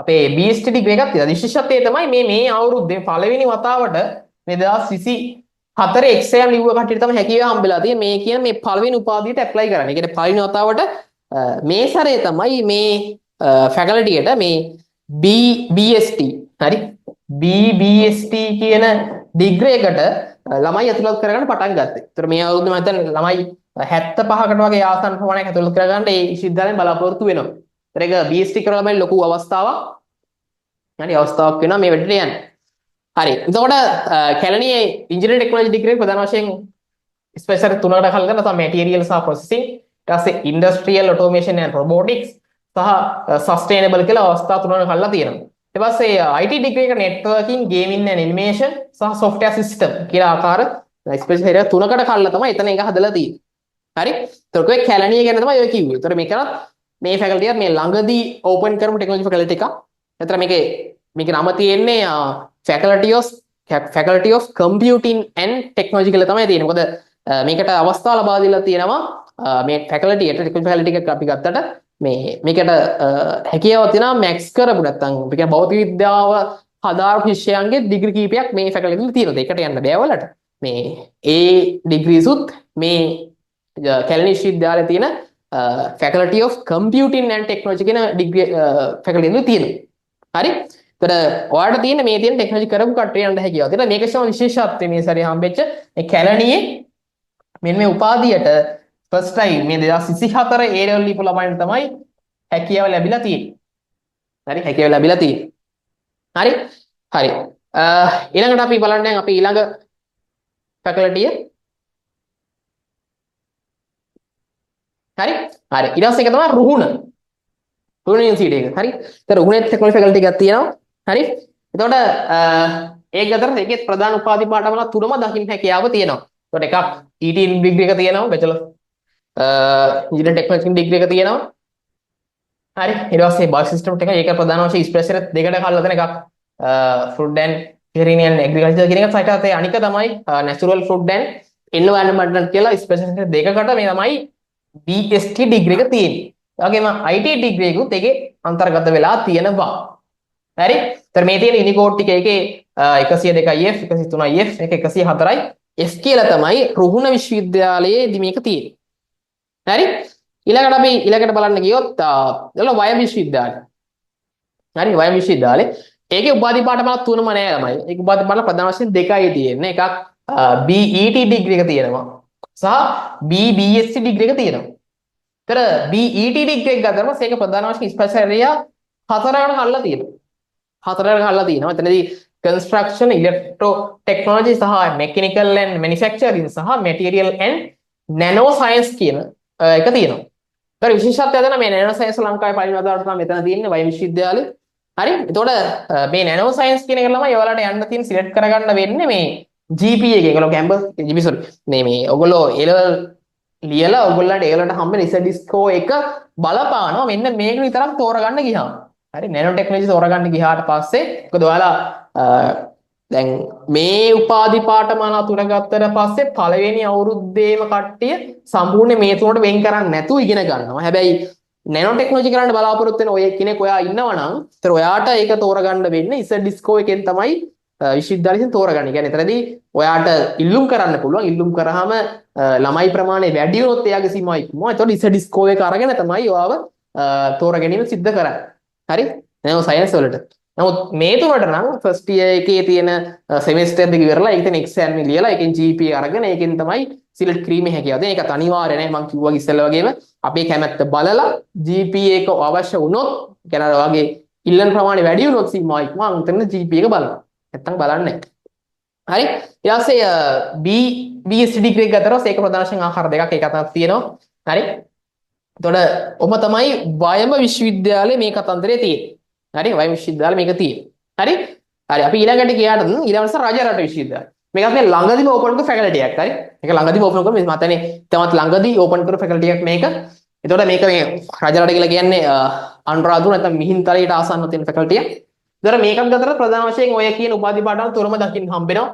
S1: අපේ BST ඩිග්‍රී එකක් තියෙනවා. විශේෂත්වය තමයි මේ අවුරුද්දේ පළවෙනි වතාවට මේ 2024 එක්සෑම් ලිව්ව කට්ටියට තමයි හැකියාව හම්බෙලා තියෙන්නේ. මේ කියන මේ පළවෙනි උපාධියට ඇප්ලයි කරන්න. ඒ කියන්නේ පළවෙනි වතාවට මේ සැරේ තමයි මේ ෆැකල්ටියට මේ BST හරි BBST කියන ඩිග්‍රී එකට ළමයි ඇතුළත් කරගන්න පටන් ගත්තේ. ඒතර මේ අවුරුද්දේ මම හිතන්නේ ළමයි 75කට වගේ ආසන්න ප්‍රමාණයක් ඇතුළත් කරගන්න ඒ විශ්වවිද්‍යාලයෙන් බලාපොරොත්තු වෙනවා. ඒතර ඒක BST කරලා ළමයි ලොකු අවස්ථාවක්. හරි අවස්ථාවක් වෙනවා මේ වැඩේට යන්න. හරි. එතකොට කැලණියේ ඉන්ජිනියරින් ටෙක්නොලොජි ඩිග්‍රී ප්‍රධාන වශයෙන් ස්පෙෂල් තුනකට කල් කරනවා. තමයි මැටීරියල් සහ ප්‍රොසෙසින්, ඊට පස්සේ ඉන්ඩස්ට්‍රියල් ඔටෝමේෂන් ඇන්ඩ් රොබෝටික්ස් සහ සස්ටේනබල් කියලා අවස්ථා තුනකට කල්ලා තියෙනවා. ඊට පස්සේ IT ඩිග්‍රී එක නෙට්වර්කින්, ගේමින් ඇන්ඩ් ඇනිමේෂන් සහ සොෆ්ට්වෙයාර් සිස්ටම් කියලා ආකාර ස්පෙෂල් ඒරියා තුනකට කල්ලා තමයි එතන එක හදලා තියෙන්නේ. හරි? ඒතකොට ඔය කැලණිය ගැන තමයි ඔය කිව්වේ. ඒතකොට මේකත් මේ ෆැකල්ටියත් මේ ළඟදී ඕපන් කරමු ටෙක්නොලොජි ෆැකල්ටි එකක්. ඒතර මේකේ නම තියෙන්නේ Faculty of Computing and Technology කියලා තමයි තියෙන්නේ. මොකද මේකට අවස්ථාව ලබා දීලා තියෙනවා මේ ෆැකල්ටියට ටෙක්නොලොජි ෆැකල්ටි එක අපි ගත්තට මේකට හැකියාවක් තියෙනවා මැක්ස් කරපු නැත්නම් අපි කියන භෞතික විද්‍යාව හදාරපු ශිෂ්‍යයන්ගේ ඩිග්‍රී කීපයක් මේ ෆැකල්ටි එකේ තියෙනවා. ඒකට යන්න බෑ වලට. මේ ඒ ඩිග්‍රීසුත් මේ කැලණි විශ්වවිද්‍යාලයේ තියෙන Faculty of Computing and Technology කියන ඩිග්‍රී ෆැකල්ටි එකේ තියෙනවා. හරි? ඒතර ඔයාලට තියෙන මේ තියෙන ටෙක්නොලොජි කරපු කට්ටිය යන්න හැකියාව. ඒතර මේක තමයි විශේෂත්වය මේ සැරේ හම්බෙච්ච මේ කැලණියේ මෙන්න මේ උපාධියට ෆස්ට් ටයිම් මේ 2024 A level ලිපු ළමයින්ට තමයි හැකියාව ලැබිලා තියෙන්නේ. හරි හැකියාව ලැබිලා තියෙන්නේ. හරි? හරි. ඊළඟට අපි බලන්න දැන් අපි ඊළඟ ෆැකල්ටිය. හරි? හරි. ඊට පස්සේ එක තමයි රුහුණ. රුහුණ යුනිවර්සිටි එක. හරි? ඒතර රුහුණේ ටෙක්නොලොජි ෆැකල්ටි එකක් තියෙනවා. හරි? එතකොට ඒක අතර ඒකේ ප්‍රධාන උපාධි පාඨමාලා තුනම දකින්න හැකියාව තියෙනවා. ඒකට එකක් ET ඩිග්‍රී එක තියෙනවා බැචලර් ඉන්ජිනියරින් ටෙක්නොලොජි ඩිග්‍රී එක තියෙනවා. හරි ඊට පස්සේ බයෝ සිස්ටම් එක ඒක ප්‍රධාන වශයෙන් ස්පෙෂලිස්ට් දෙකට කල්ලා දෙන එකක් ෆුඩ් ඇන්ඩ් පෙරිනියල් ඇග්‍රිකල්චර් කියන එක සයිටත් අනික තමයි නැචරල් ෆුඩ් ඇන්ඩ් එන්වයරන්මන්ටල් කියලා ස්පෙෂලිස්ට් දෙකකට මේ තමයි BSc ඩිග්‍රී එක තියෙන්නේ. ඒ වගේම IT ඩිග්‍රී එකකුත් ඒකේ අන්තර්ගත වෙලා තියෙනවා. හරි එතන මේ තියෙන යුනිකෝඩ් ටික ඒකේ 102F 103F එක 104යි S කියලා තමයි රුහුණ විශ්වවිද්‍යාලයේදී මේක තියෙන්නේ. හරි ඊළඟට අපි ඊළඟට බලන්න ගියොත් එතන වයම් විශ්වවිද්‍යාලය. හරි වයම් විශ්වවිද්‍යාලේ ඒකේ උපාධි පාඨමාලා තුනම නෑ ළමයි. ඒක උපාධි පාඨ ප්‍රධාන වශයෙන් දෙකයි තියෙන්නේ. එකක් BET ඩිග්‍රී එක තියෙනවා සහ BBSc ඩිග්‍රී එක තියෙනවා. ඒතර BET ඩිග්‍රී එක ගත්තම ඒක ප්‍රධාන වශයෙන් ස්පෙෂල් ඒරියා හතරකට හල්ලා තියෙනවා. හතරකට හල්ලා තියෙනවා. එතනදී construction, electro technology සහ mechanical and manufacturing සහ material and nano science කියන එක තියෙනවා. ඒතර විශේෂත්වය තමයි මේ nano science ලංකාවේ පළවෙනි වතාවට තමයි මෙතන තියෙන්නේ වයම් විශ්වවිද්‍යාලේ. හරි එතකොට මේ nano science කියන එක ළමයි ඔයාලට යන්න තියෙන සිලෙක්ට් කරගන්න වෙන්නේ මේ GPA එක. ඒගොල්ලෝ කැම්පස් GP sorry මේ ඔයගොල්ලෝ A level ලියලා ඔයගොල්ලන්ට ඒ වලට හම්බෙන රිසල්ට් ස්කෝර් එක බලපානවා මෙන්න මේක විතරක් තෝරගන්න ගියාම. හරි නැනෝ ටෙක්නොලොජි තෝරගන්න ගියාට පස්සේ මොකද ඔයාලා දැන් මේ උපාධි පාඨමාලා තුන ගත්තට පස්සේ පළවෙනි අවුරුද්දේම කට්ටිය සම්පූර්ණ මේ තුනට වෙන් කරන්නේ නැතුව ඉගෙන ගන්නවා. හැබැයි නැනෝ ටෙක්නොලොජි කරන්න බලාපොරොත්තු වෙන ඔය කෙනෙක් ඔයා ඉන්නවා නම් ඒතර ඔයාට ඒක තෝරගන්න වෙන්නේ ඉසඩ් ස්කෝර් එකෙන් තමයි විශ්වවිද්‍යාලයෙන් තෝරගන්නේ. කියන්නේ එතනදී ඔයාට ඉල්ලුම් කරන්න පුළුවන්. ඉල්ලුම් කරාම ළමයි ප්‍රමාණය වැඩි වුණොත් එයාගේ සීමාව ඉක්මනවා. එතකොට ඉසඩ් ස්කෝර් එක අරගෙන තමයි ඔයාව තෝරගැනීම සිද්ධ කරන්නේ. හරි? නැනෝ සයන්ස් වලට. නමුත් මේ තුනට නම් ෆස්ට් ඉයර් එකේ තියෙන සෙමිස්ටර් දෙක ඉවරලා ඒක තියෙන එක්සෑම් ලියලා ඒකෙන් GPA අරගෙන ඒකෙන් තමයි සිලෙක්ට් කිරීමේ හැකියාව. දැන් ඒකත් අනිවාර්ය නැහැ. මම කිව්වා ඉස්සෙල්ලා වගේම අපේ කැමැත්ත බලලා GPA එක අවශ්‍ය වුණොත් කියන ඔයාගේ ඉල්ලන ප්‍රමාණය වැඩි වුණොත් සීමාව ඉක්මවා උන්ටන GPA එක බලනවා. නැත්තම් බලන්නේ නැහැ. හරි? ඊට පස්සේ BSc ඩිග්‍රී එක ගත්තොත් ඒක ප්‍රධාන වශයෙන් ආකාර දෙකක් ඒක අතර තියෙනවා. හරි? එතකොට ඔබ තමයි වයඹ විශ්වවිද්‍යාලයේ මේ කතන්දරේ තියෙන්නේ. හරි වයම් විශ්වවිද්‍යාලය මේක තියෙන්නේ. හරි? හරි අපි ඊළඟට ගියාට ඊළඟට රජරට විශ්වවිද්‍යාලය. මේකත් මේ ළඟදිම ඕපන් කරපු ෆැකල්ටි එකක්. හරි? මේක ළඟදිම ඕපන් කරපු මේ මතනේ තමත් ළඟදී ඕපන් කරපු ෆැකල්ටි එකක් මේක. එතකොට මේක මේ රජරට කියලා කියන්නේ අනුරාධපුර නැත්නම් මිහින්තලයට ආසන්නව තියෙන ෆැකල්ටි එකක්. ඒතර මේකත් ගත්තට ප්‍රධාන වශයෙන් ඔය කියන උපාධි පාඨවල තුනම දකින්න හම්බෙනවා.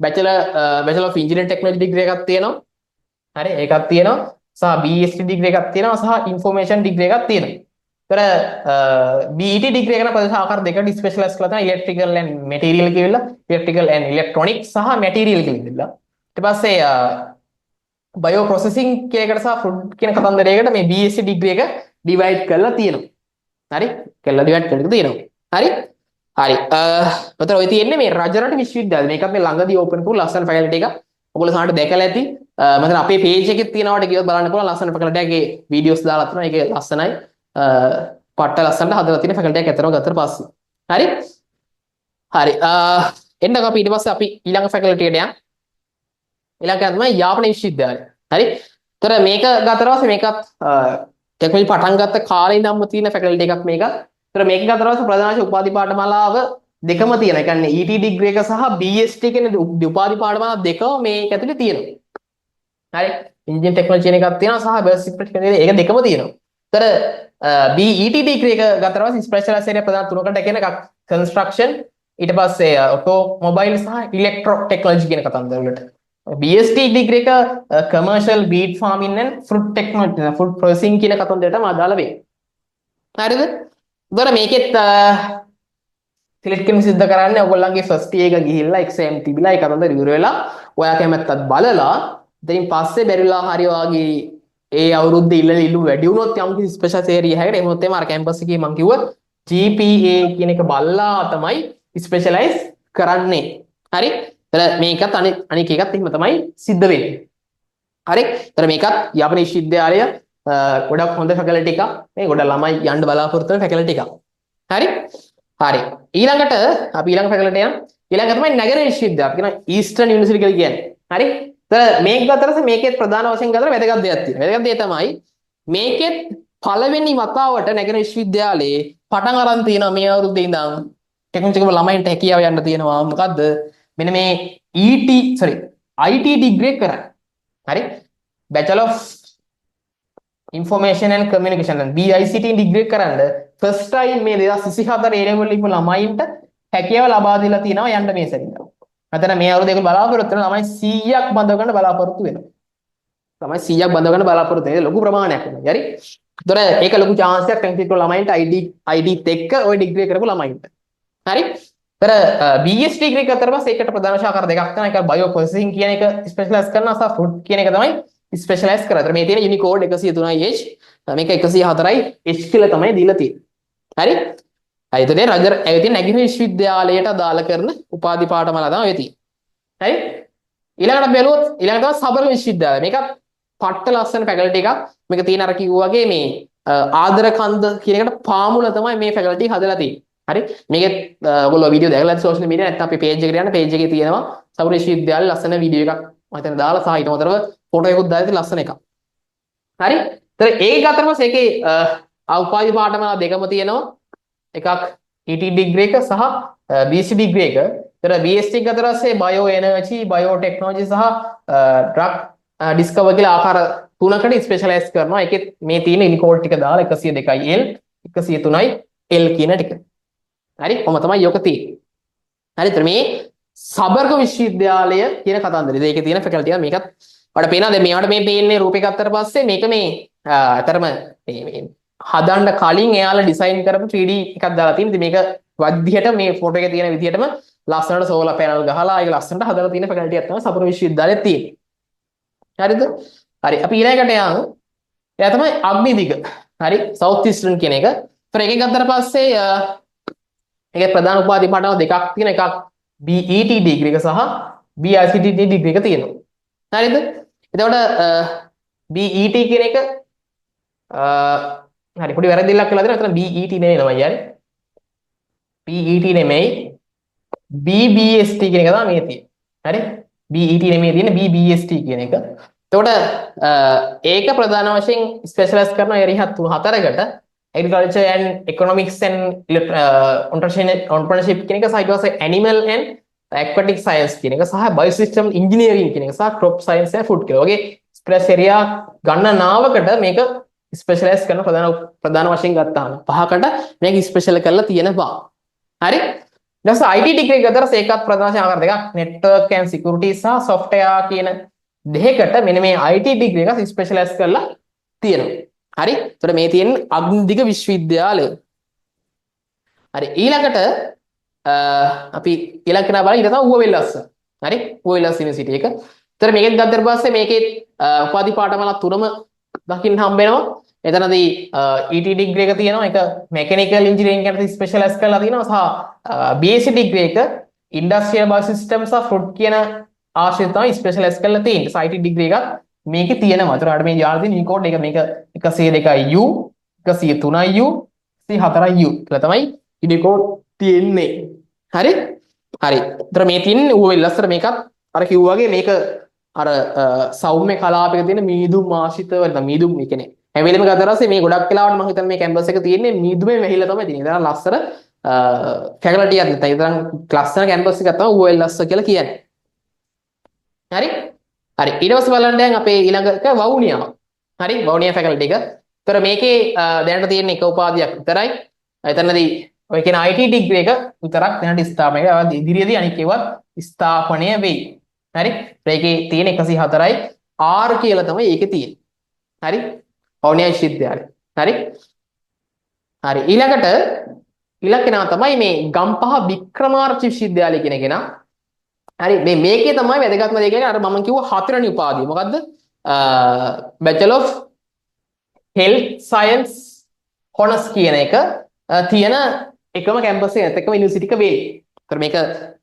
S1: Bachelor of engineering technology degree එකක් තියෙනවා. හරි? ඒකක් තියෙනවා. සහ BSc degree එකක් තියෙනවා සහ information degree එකක් තියෙනවා. ඒතර BET degree එක නම් ප්‍රදේශ ආකාර දෙකකට ස්පෙෂලායිස් කරලා තමයි electrical and material කියලා electrical and electronics සහ material කියලා. ඊට පස්සේ bio processing කියන එකට සහ food කියන කතන්දරයකට මේ BSc degree එක divide කරලා තියෙනවා. හරි? කරලා divide කරලා තියෙනවා. හරි? හරි. ඔතන ඔය තියෙන්නේ මේ රජරට විශ්වවිද්‍යාලය. මේකත් මේ ළඟදී ඕපන් කරපු ලස්සන ෆැකල්ටි එකක්. ඔයගොල්ලෝ සාමාන්‍යයෙන් දැකලා ඇති. මම අපේ page එකේ තියෙනවට ගියොත් බලන්න පුළුවන් ලස්සන ෆැකල්ටි එකක්. ඒ වීඩියෝස් දාලා තියෙනවා. ඒක ලස්සනයි. පට්ට ලස්සනට හදලා තියෙන ෆැකල්ටි එකක් ඇතරම ගත්තට පස්සේ. හරි? හරි. එන්නක අපි ඊට පස්සේ අපි ඊළඟ ෆැකල්ටි එකට යමු. ඊළඟ තමයි යාපන විශ්වවිද්‍යාලය. හරි? ඒතර මේක ගත්තට පස්සේ මේකත් ටෙක්නොලොජි පටන් ගත්ත කාලේ ඉඳන්ම තියෙන ෆැකල්ටි එකක් මේක. ඒතර මේක ගත්තට පස්සේ ප්‍රධාන උපාධි පාඨමාලාව දෙකම තියෙන. ඒ කියන්නේ ET ඩිග්‍රී එක සහ BSc කියන උපාධි පාඨමාලා දෙකම මේක ඇතුලේ තියෙනවා. හරි? ඉන්ජිනියරින් ටෙක්නොලොජි කියන එකක් තියෙනවා සහ බේසික් ප්‍රොෆෙෂනල් ඒක දෙකම තියෙනවා. ඒතර BET degree එක ගත්තට පස්සේ ස්පෙෂලායිස් ඒරියා ප්‍රධාන තුනකට කියන එකක් construction ඊට පස්සේ automobile සහ electro technology කියන කතන්දර වලට. BSc degree එක commercial beet farming and fruit technology food processing කියන කතන්දරටම අදාළ වෙයි. හරිද? ඒතර මේකෙත් සිලෙක්ට් කිරීම සිද්ධ කරන්නේ ඔයගොල්ලන්ගේ ෆස්ට් ඉයර් එක ගිහිල්ලා එක්සෑම් තිබිලා ඒ කතන්දර ඉවර වෙලා ඔයා කැමැත්තත් බලලා ඉතින් පස්සේ බැරිලා හරි වාගේ ඒ අවුරුද්දේ ඉල්ලුම් වැඩි වුණොත් යම් කිසි ස්පෙෂල් ඒරියා හැකට එහෙම නැත්නම් අර කැම්පස් එකේ මම කිව්වා GPA කියන එක බලලා තමයි ස්පෙෂලායිස් කරන්නේ. හරි? එතන මේකත් අනික එකත් එහෙම තමයි සිද්ධ වෙන්නේ. හරි? එතන මේකත් යාපන විශ්වවිද්‍යාලය ගොඩක් හොඳ ෆැකල්ටි එකක්. මේ ගොඩක් ළමයි යන්න බලාපොරොත්තු වෙන ෆැකල්ටි එකක්. හරි? හරි. ඊළඟට අපි ඊළඟ ෆැකල්ටි යන ඊළඟ තමයි නගර විශ්වවිද්‍යාලය. කියන ඊස්ටර්න් යුනිවර්සිටි කියලා කියන්නේ. හරි? මේක ගත්තට මේකෙත් ප්‍රධාන වශයෙන් ගත්තට වැදගත් දෙයක් තියෙනවා. වැදගත් දේ තමයි මේකෙත් පළවෙනි වතාවට නැගෙන විශ්වවිද්‍යාලයේ පටන් අරන් තියෙනවා මේ අවුරුද්දේ ඉඳන් ටෙක්නොලොජිකව ළමයින්ට හැකියාව යන්න තියෙනවා. මොකද්ද? මෙන්න මේ IT degree කරන්න. හරි? Bachelor of Information and Communication BICT degree කරන්න first time මේ 2024 A level ලිපු ළමයින්ට හැකියාව ලබා දීලා තියෙනවා යන්න මේ සැරින්ද. මතන මේ අවුරුද්දේ බලාපොරොත්තු වෙන ළමයි 100ක් බඳව ගන්න බලාපොරොත්තු වෙනවා. ළමයි 100ක් බඳව ගන්න බලාපොරොත්තු වෙන ලොකු ප්‍රමාණයක් වෙනවා. හරි? ඒතර ඒක ලොකු chance එකක් ටෙන්තික ළමයින්ට IDත් එක්ක ওই degree කරපු ළමයින්ට. හරි? ඒතර BS degree එක අතර පස්සේ ඒකට ප්‍රධාන ශාඛා දෙකක් තමයි. එකක් bio processing කියන එක specialize කරනවා සහ food කියන එක තමයි ස්පෙෂලයිස් කරා. ඒතර මේ තියෙන Unicode 103යි H මේක 104යි H කියලා තමයි දීලා තියෙන්නේ. හරි? හරි එතකොට රජර් ඒ තියෙන නැගිටින විශ්වවිද්‍යාලයට අදාළ කරන උපාධි පාඨමාලා තමයි ඔය තියෙන්නේ. හරි? ඊළඟට බැලුවොත් ඊළඟ තමයි සබර විශ්වවිද්‍යාලය. මේකත් පට්ට ලස්සන ෆැකල්ටි එකක්. මේක තියෙන අර කිව්වා වගේ මේ ආදර කන්ද කියන එකට පාමුල තමයි මේ ෆැකල්ටි හදලා තියෙන්නේ. හරි? මේකේ ඔයගොල්ලෝ වීඩියෝ දැකලා ඇති සෝෂල් මීඩියා නැත්නම් අපේ පේජ් එකට යන්න පේජ් එකේ තියෙනවා සබර විශ්වවිද්‍යාලේ ලස්සන වීඩියෝ එකක් මම හිතන දාලා සහ ඊට අමතරව ෆොටෝ එකකුත් දාලා තියෙන ලස්සන එකක්. හරි? ඒතර ඒක අතරම ඒකේ උපාධි පාඨමාලා දෙකම තියෙනවා. එකක් ET degree එක සහ BSc degree එක. ඒතර BSc එක අතර ඇස්සේ bio energy, bio technology සහ drug discover කියලා ආකාර තුනකට ස්පෙෂලායිස් කරනවා. ඒකෙත් මේ තියෙන Unicode ටික දාලා 102යි L 103යි L කියන ටික. හරි? කොහොම තමයි යොක තියෙන්නේ. හරි? ඒතර මේ සබර්ග විශ්වවිද්‍යාලය කියන කතන්දරේ. ඒකේ තියෙන ෆැකල්ටි එක මේකත් ඔයාලට පේනවාද මේවට මේ පේන්නේ රූපයක් අත්තර පස්සේ මේක මේ අතරම මේ හදන්න කලින් එයාලා ඩිසයින් කරපු 3D එකක් දාලා තියෙනවා. ඉතින් මේක වදියට මේ ෆොටෝ එකේ තියෙන විදිහටම ලස්සනට සෝලාර් පැනල් ගහලා ඒක ලස්සනට හදලා තියෙන ෆැකල්ටි එකක් තමයි සබර්ග විශ්වවිද්‍යාලයේ තියෙන්නේ. හරිද? හරි අපි ඊළඟට යමු. එයා තමයි අග්නිදිග. හරි? සවුත් ඊස්ටර්න් කියන එක. ඒතර එකක් ගත්තට පස්සේ ඒකේ ප්‍රධාන උපාධි පාඨම දෙකක් තියෙන එකක් BET degree එක සහ BICT degree එක තියෙනවා. හරිද? එතකොට BET කියන එක හරි පොඩි වැරදිල්ලක් වෙලා තියෙනවා. එතන BET නෙමෙයි ළමයි හරි. BET නෙමෙයි BBST කියන එක තමයි මේ තියෙන්නේ. හරි? BET නෙමෙයි තියෙන්නේ BBST කියන එක. එතකොට ඒක ප්‍රධාන වශයෙන් ස්පෙෂලායිස් කරන area 3-4කට agriculture and economics and entrepreneurship කියන එක සහ ඊට පස්සේ animal and aquatic science කියන එක සහ biosystem engineering කියන එක සහ crop science and food කියලා වගේ ස්පෙෂල් ඒරියා ගණනාවකට මේක ස්පෙෂලායිස් කරන ප්‍රධාන වශයෙන් ගත්තාම පහකට මේක ස්පෙෂල් කරලා තියෙනවා. හරි? ඊට පස්සේ IT degree එක අතර ඒකත් ප්‍රධාන ආකාර දෙකක් network and security සහ software කියන දෙකකට මෙන්න මේ IT degree එක ස්පෙෂලායිස් කරලා තියෙනවා. හරි? එතකොට මේ තියෙන අග්නිදිග විශ්වවිද්‍යාලය. හරි ඊළඟට අපි ඊළඟ කෙනා බලන්න ඊට තමයි ඌවවෙල්ලස්ස. හරි? ඌවවෙල්ලස්ස යුනිවර්සිටි එක. ඒතර මේකෙන් ගත්තට පස්සේ මේකේ උපාධි පාඨමාලා තුනම දකින්න හම්බ වෙනවා. එතනදී ET degree එක තියෙනවා. ඒක mechanical engineering එකට ස්පෙෂලායිස් කරලා තියෙනවා සහ BSc degree එක industrial biosystems of food කියන ආශ්‍රිත තමයි ස්පෙෂලායිස් කරලා තියෙන්නේ. IT degree එකක් මේකේ තියෙනවා. ඒතරට මේ යාළුවා තියෙන Unicode එක මේක 102යි U 103යි U 104යි U කියලා තමයි Unicode තියෙන්නේ. හරි? හරි. ඒතර මේ තියෙන්නේ ඌවෙල්ලස්සට මේකත් අර කිව්වා වගේ මේක අර සෞම්‍ය කලාපයක තියෙන මීදුම් ආශ්‍රිතව නැත්නම් මීදුම් කියන්නේ හැම වෙලෙම ගතරස්සේ මේ ගොඩක් වෙලාවට මම හිතන්නේ මේ කැම්පස් එක තියෙන්නේ මීදුමේ වැහිලා තමයි තියෙන්නේ. ඒතරම් ලස්සන ෆැකල්ටි එකක් නැත්නම් ඒතරම් ලස්සන කැම්පස් එකක් තමයි ඌවෙල්ලස්ස කියලා කියන්නේ. හරි? හරි ඊට පස්සේ බලන්න දැන් අපේ ඊළඟ එක වවුනියා. හරි වවුනියා ෆැකල්ටි එක. ඒතර මේකේ දැනට තියෙන එක උපාධියක් විතරයි. එතනදී ඔය කියන IT degree එක විතරක් දැනට ස්ථාපනය වෙනවා. ඉදිරියේදී අනිත් ඒවා ස්ථාපනය වෙයි. හරි? මේකේ තියෙන 104යි R කියලා තමයි ඒකේ තියෙන්නේ. හරි? වවුනියා විශ්වවිද්‍යාලය. හරි? හරි ඊළඟට ඊළඟ කෙනා තමයි මේ ගම්පහ වික්‍රමාර්චි විශ්වවිද්‍යාලය කියන කෙනා. හරි මේකේ තමයි වැදගත්ම දේ කියන්නේ අර මම කිව්ව හතරවෙනි උපාධිය. මොකද්ද? Bachelor of Health Science Honors කියන එක තියෙන එකම කැම්පස් එක එකම යුනිවර්සිටි එක වෙයි. ඒතර මේක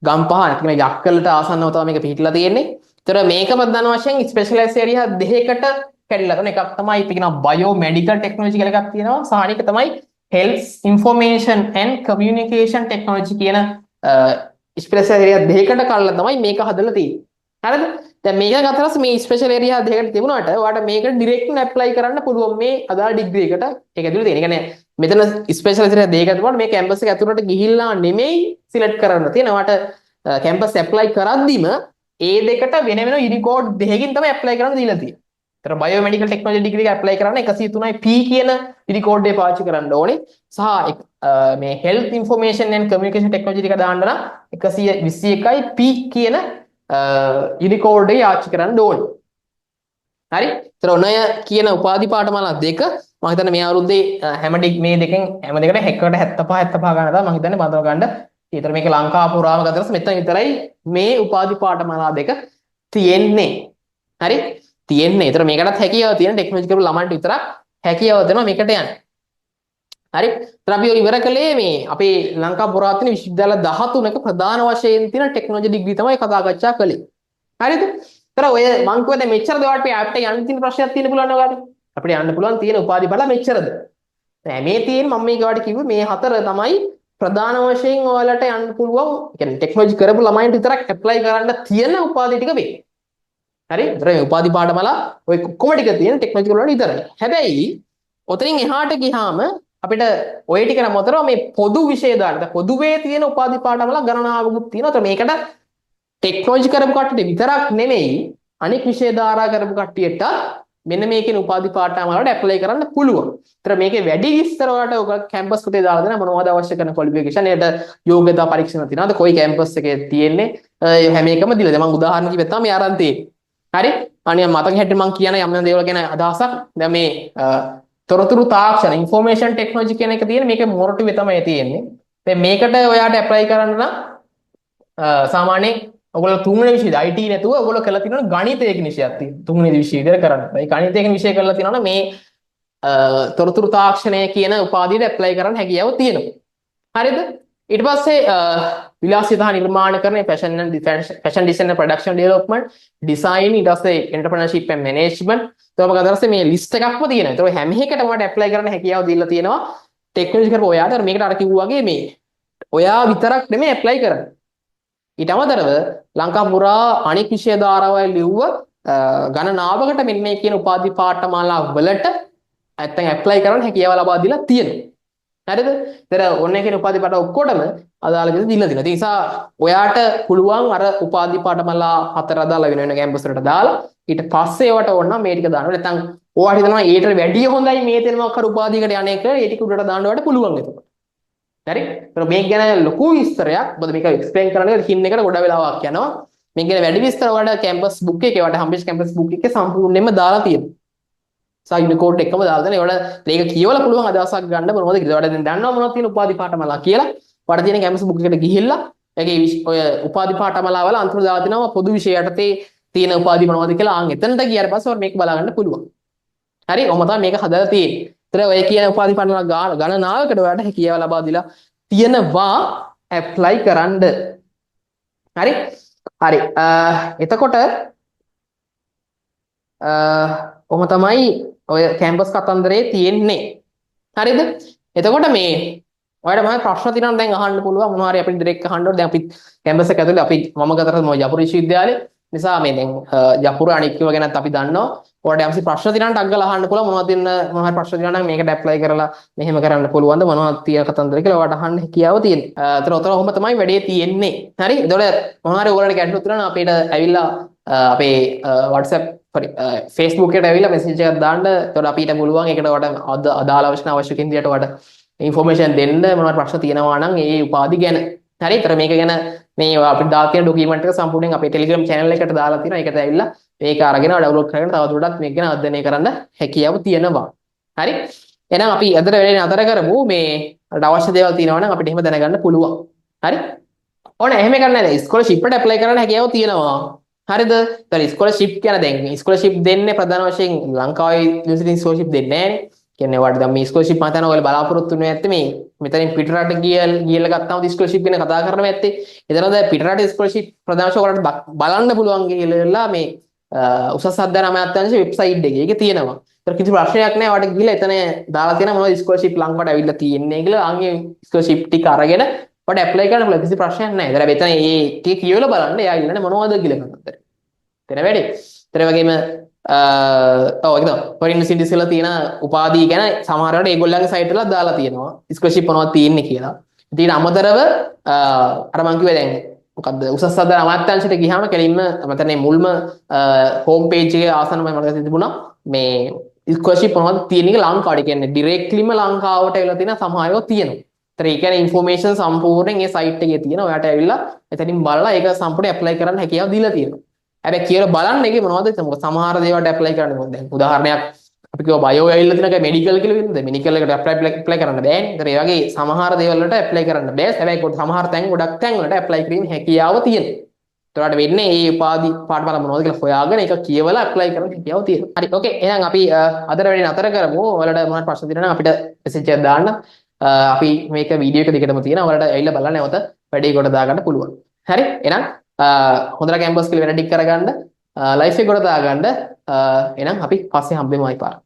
S1: ගම්පහ නැත්නම් යක්කලට ආසන්නව තමයි මේක පිහිටලා තියෙන්නේ. ඒතර මේක ප්‍රධාන වශයෙන් ස්පෙෂලායිස් ඒරියා දෙකකට කැඩිලා තියෙන එකක් තමයි අපි කියන biomedical technology කියලා එකක් තියෙනවා. සහ අනික තමයි health information and communication technology කියන ස්පෙෂල් ඒරියා දෙකකට කඩලා තමයි මේක හදලා තියෙන්නේ. හරිද? දැන් මේක ගත්තොත් මේ ස්පෙෂල් ඒරියා දෙකකට තිබුණාට ඔයාලට මේකට ඩිරෙක්ට් ඇප්ලයි කරන්න පුළුවන් මේ අදාළ ඩිග්‍රී එකට. ඒක ඇතුළේ තියෙන. ඒ කියන්නේ මෙතන ස්පෙෂල් ඒරියා දෙකකට තිබුණාට මේ කැම්පස් එක ඇතුළට ගිහිල්ලා නෙමෙයි සිලෙක්ට් කරන්න තියෙන. ඔයාලට කැම්පස් ඇප්ලයි කරද්දිම ඒ දෙකට වෙන වෙන යුනිකෝඩ් දෙකකින් තමයි ඇප්ලයි කරන්න දීලා තියෙන්නේ. ඒතර බයෝමෙඩිකල් ටෙක්නොලොජි ඩිග්‍රී එක ඇප්ලයි කරන්න 103යි P කියන යුනිකෝඩ් එක පාවිච්චි කරන්න ඕනේ. සහ මේ health information and communication technology ටික දාන්න නම් 121යි P කියන යුනිකෝඩ් එක පාවිච්චි කරන්න ඕනේ. හරි. ඒතර ඔය කියන උපාධි පාඨමාලා දෙක මම හිතන්නේ මේ අවුරුද්දේ මේ දෙකෙන් හැම දෙකට හැක්කට 75 75 ගන්න තමයි මම හිතන්නේ බඳව ගන්න. ඒතර මේක ලංකාව පුරාම ගත්තොත් මෙතන විතරයි මේ උපාධි පාඨමාලා දෙක තියෙන්නේ. හරි? තියෙන්නේ. ඒතර මේකටත් හැකියාව තියෙන ටෙක්නොලොජි කරපු ළමයින්ට විතරක් හැකියාව දෙනවා මේකට යන්න. හරි? ඒතර අපි ඉවර කළේ මේ අපේ ලංකා පුරාතන විශ්වවිද්‍යාල 13ක ප්‍රධාන වශයෙන් තියෙන ටෙක්නොලොජි ඩිග්‍රී තමයි කතා කරච්චා කළේ. හරිද? ඒතර ඔය මං කිව්වද මෙච්චර දෙවට අපිට යන්න තියෙන ප්‍රශ්නයක් තියෙන පුළුවන් නේද? අපිට යන්න පුළුවන් තියෙන උපාධි බල මෙච්චරද? නෑ මේ තියෙන මම මේ ගාවට කිව්වේ මේ හතර තමයි ප්‍රධාන වශයෙන් ඔයාලට යන්න පුළුවන්. කියන්නේ ටෙක්නොලොජි කරපු ළමයින්ට විතරක් ඇප්ලයි කරන්න තියෙන උපාධි ටික වෙයි. හරි? ඒතර මේ උපාධි පාඨමාලා ඔය කොම ටික තියෙන ටෙක්නොලොජි වල විතරයි. හැබැයි ඔතනින් එහාට ගියාම අපිට ඔය ටික නමතරව මේ පොදු විෂය දාන්න පොදුවේ තියෙන උපාධි පාඨමාලා ගණනාවකුත් තියෙනවා. ඒතර මේකට ටෙක්නොලොජි කරපු කට්ටියට විතරක් නෙමෙයි අනික් විෂය ධාරා කරපු කට්ටියට මෙන්න මේකේ උපාධි පාඨමාලාවට ඇප්ලයි කරන්න පුළුවන්. ඒතර මේකේ වැඩි විස්තර වලට ඔක කැම්පස් පුතේ දාලා දෙන මොනවද අවශ්‍ය කරන ක්වොලිෆිකේෂන් ඒකට යෝග්‍යතා පරීක්ෂණ තියෙනවද කොයි කැම්පස් එකේ තියෙන්නේ හැම එකම දීලා දැන් මම උදාහරණ කිව්වෙත් තමයි අරන් තියෙන්නේ. හරි? අනේ මතක හැටියට මම කියන යම් දේවල් ගැන අදහසක් දැන් මේ තොරතුරු තාක්ෂණ ඉන්ෆෝමේෂන් ටෙක්නොලොජි කියන එක තියෙන මේකේ මොරටුවේ තමයි තියෙන්නේ. දැන් මේකට ඔයාට ඇප්ලයි කරන්න නම් සාමාන්‍යයෙන් ඔයගොල්ලෝ තුන්වෙනි විෂයද IT නැතුව ඔයගොල්ලෝ කරලා තියෙනවා ගණිතයක විෂයක් තියෙනවා. තුන්වෙනි විෂය විතර කරන්න. ඒ ගණිතයක විෂය කරලා තියෙනවා මේ තොරතුරු තාක්ෂණය කියන උපාධියට ඇප්ලයි කරන්න හැකියාව තියෙනවා. හරිද? ඊට පස්සේ විලාසිතා නිර්මාණකරණය fashion design and production development design ඊට පස්සේ entrepreneurship and management තවම ගත්තාම මේ ලිස්ට් එකක්ම තියෙනවා. ඒතකොට හැම එකටම ඔයාලට ඇප්ලයි කරන්න හැකියාව දීලා තියෙනවා. ටෙක්නොලොජි කරපු ඔයාට මේකට අර කිව්වා වගේ මේ ඔයා විතරක් නෙමෙයි ඇප්ලයි කරන්නේ. ඊට අමතරව ලංකා පුරා අනෙක් විෂය ධාරාවල් ලිව්ව ගණනාවකට මෙන්න මේ කියන උපාධි පාඨමාලා වලට නැත්තම් ඇප්ලයි කරන්න හැකියාව ලබා දීලා තියෙනවා. හරිද? ඒතර ඔන්න කියන උපාධි පාඨ ඔක්කොටම අදාළ විදිහට දීලා තියෙනවා. ඒ නිසා ඔයාට පුළුවන් අර උපාධි පාඨමාලා හතර අදාළ වෙන වෙන කැම්පස් වලට දාලා ඊට පස්සේ ඒවට ඕන නම් මේ ටික දාන්න. නැත්තම් ඔයාට හිතනවා ඊට වැඩිය හොඳයි මේ තේරෙන මොකක් හරි උපාධියකට යන්නේක ඒ ටික උඩට දාන්න ඔයාට පුළුවන් එතකොට. හරි? ඒතර මේක ගැන ලොකු විස්තරයක් මොකද මේක එක්ස්ප්ලেইন කරන්න හින් එකට ගොඩ වෙලාවක් යනවා. මේක ගැන වැඩි විස්තර ඔයාලට කැම්පස් බුක් එකේ ඔයාලට හම්බෙච්ච කැම්පස් බුක් එකේ සම්පූර්ණයෙන්ම දාලා තියෙනවා. යුනිකෝඩ් එකම දාලා දෙන ඒවට මේක කියවලා පුළුවන් අදහසක් ගන්න මොනවද කියලා. ඒවට දැන් දන්නවා මොනවද තියෙන උපාධි පාඨමාලා කියලා. වඩ තියෙන කැම්පස් බුක් එකට ගිහිල්ලා ඒකේ ඔය උපාධි පාඨමාලා වල අන්තිම දාලා තිනවා පොදු විෂය යටතේ තියෙන උපාධි මොනවද කියලා. ආන් එතනට ගියාට පස්සේ ඔයාලා මේක බලා ගන්න පුළුවන්. හරි? ඔහොම තමයි මේක හදලා තියෙන්නේ. ඒතර ඔය කියන උපාධි පාඨමාලා ගණනාවකට ඔයාලට හැකියාව ලබා දීලා තියෙනවා ඇප්ලයි කරන්න. හරි? හරි. එතකොට ඔහොම තමයි ඔය කැම්පස් කතන්දරේ තියෙන්නේ. හරිද? එතකොට මේ ඔයාලට මම ප්‍රශ්න තියෙනවා දැන් අහන්න පුළුවන් මොනවා හරි අපිට ඩිරෙක්ට් අහන්න ඕනේ. දැන් අපි කැම්පස් එක ඇතුලේ අපි මම ගතට යපුර විශ්වවිද්‍යාලේ නිසා මේ දැන් යපුර අනික්කව ගැනත් අපි දන්නවා. ඔයාලට යම්සි ප්‍රශ්න තියෙනවා නම් ඩග්ගලා අහන්න පුළුවන් මොනවද තියෙන මොනවා හරි ප්‍රශ්න තියෙනවා නම් මේකට ඇප්ලයි කරලා මෙහෙම කරන්න පුළුවන්ද මොනවද තියෙන කතන්දර කියලා ඔයාලට අහන්න හැකියාව තියෙනවා. ඒතර උතර ඔහොම තමයි වැඩේ තියෙන්නේ. හරි? එතකොට මොනවා හරි ඔයාලට ගැටලු තියෙනවා නම් අපිට ඇවිල්ලා අපේ WhatsApp Facebook එකට ඇවිල්ලා මැසේජ් එකක් දාන්න. එතකොට අපිට පුළුවන් ඒකට ඔයාලට අදාළ අවශ්‍ය කෙන්දියට ඔයාලට ඉන්ෆෝමේෂන් දෙන්න මොනවද ප්‍රශ්න තියෙනවා නම් ඒ උපාධි ගැන. හරි? ඒතර මේක ගැන මේ අපිට දාලා තියෙන ඩොකියුමන්ට් එක සම්පූර්ණයෙන් අපේ Telegram channel එකට දාලා තියෙනවා. ඒකට ඇවිල්ලා මේක අරගෙන ඩවුන්ලෝඩ් කරගෙන තවදුරටත් මේක ගැන අධ්‍යයනය කරන්න හැකියාව තියෙනවා. හරි? එහෙනම් අපි අදට වැඩේ නතර කරමු. මේ අවශ්‍ය දේවල් තියෙනවා නම් අපිට එහෙම දැනගන්න පුළුවන්. හරි? ඕන එහෙම කරන්නේ නැහැ. ස්කෝලර්ෂිප් එකට ඇප්ලයි කරන්න හැකියාව තියෙනවා. හරිද? දැන් ස්කෝලර්ෂිප් කියන දැන් ස්කෝලර්ෂිප් දෙන්නේ ප්‍රධාන වශයෙන් ලංකාවේ යුනිවර්සිටි ස්කෝලර්ෂිප් දෙන්නේ නැහැ නේ. කියන්නේ ඔයාලට දැන් මේ ස්කෝලර්ෂිප් මතන ඔයාලා බලාපොරොත්තු වෙන්නේ නැත්තේ මේ මෙතනින් පිටරට ගියලා ගත්තාම ස්කෝලර්ෂිප් ගැන කතා කරන්න නැත්තේ. එතනද පිටරට ස්කෝලර්ෂිප් ප්‍රධාන වශයෙන් ඔයාලට බලන්න පුළුවන් කියලා මේ උසස් අධ්‍යයන අමාත්‍යාංශයේ වෙබ්සයිට් එකේ ඒක තියෙනවා. ඒතර කිසි ප්‍රශ්නයක් නැහැ. ඔයාලට ගිහලා එතන දාලා තියෙන මොනවද ස්කෝලර්ෂිප් ලංකාවට ඇවිල්ලා තියෙන්නේ කියලා ආන්ගේ ස්කෝලර්ෂිප් ටික අරගෙන ඔයාලට ඇප්ලයි කරන්න පුළුවන්. කිසි ප්‍රශ්නයක් නැහැ. ඒතර මෙතන මේ ටික කියවලා බලන්න එයා ඉන්නනේ මොනවද කියලා කතන්දර. තේරෙ වැඩි. ඒතර වගේම ඔව් ඒක තමයි. ෆොරින් යුනිවර්සිටිස් වල තියෙන උපාධි ගැන සමහර වෙලාවට ඒගොල්ලන්ගේ සයිට් වල දාලා තියෙනවා. ස්කෝලර්ෂිප් මොනවද තියෙන්නේ කියලා. ඉතින් අමතරව අර මම කිව්වා දැන් මොකද්ද උසස් අධ්‍යාපන අමාත්‍යාංශයට ගියාම කෙලින්ම මතනේ මුල්ම හෝම් පේජ් එකේ ආසන්නම මතක තිබුණා මේ ස්කෝලර්ෂිප් මොනවද තියෙන එක ලංකාවට කියන්නේ ඩිරෙක්ට්ලිම ලංකාවට ඇවිල්ලා තියෙන සමහර ඒවා තියෙනවා. ඒතර ඒ කියන්නේ ඉන්ෆෝමේෂන් සම්පූර්ණයෙන් ඒ සයිට් එකේ තියෙනවා. ඔයාලට ඇවිල්ලා එතනින් බලලා ඒක සම්පූර්ණයෙන් ඇප්ලයි කරන්න හැකියාව දීලා තියෙනවා. හැබැයි කියලා බලන්න ඒකේ මොනවද මොකද සමහර දේවල්ට ඇප්ලයි කරන්න ඕනේ. දැන් උදාහරණයක් අපි කිව්වා බයෝ ඇවිල්ලා තියෙන එක මෙඩිකල් කියලා වෙනද මෙඩිකල් එකට ඇප්ලයි කරන්න බෑනේ. ඒතර ඒ වගේ සමහර දේවල් වලට ඇප්ලයි කරන්න බෑ. හැබැයි කොට සමහර තැන් ගොඩක් තැන් වලට ඇප්ලයි කිරීමේ හැකියාව තියෙනවා. ඒතරට වෙන්නේ මේ උපාධි පාඨමාලා මොනවද කියලා හොයාගෙන ඒක කියවලා ඇප්ලයි කරන්න හැකියාව තියෙනවා. හරි ඕකේ එහෙනම් අපි අදට වැඩි නතර කරමු. ඔයාලට මොනවද ප්‍රශ්න තියෙනවා නම් අපිට මෙසේජ් එකක් දාන්න. අපි මේක වීඩියෝ එක දිගටම තියෙනවා. ඔයාලට ඇවිල්ලා බලන්න නැවත වැඩේ කොට දාගන්න පුළුවන්. හරි එහෙනම් හොඳට කැම්පස් කියලා වෙන ටික කරගන්න ලයිෆ් එක කොට දාගන්න එහෙනම් අපි පස්සේ හම්බෙමු ආයි පාර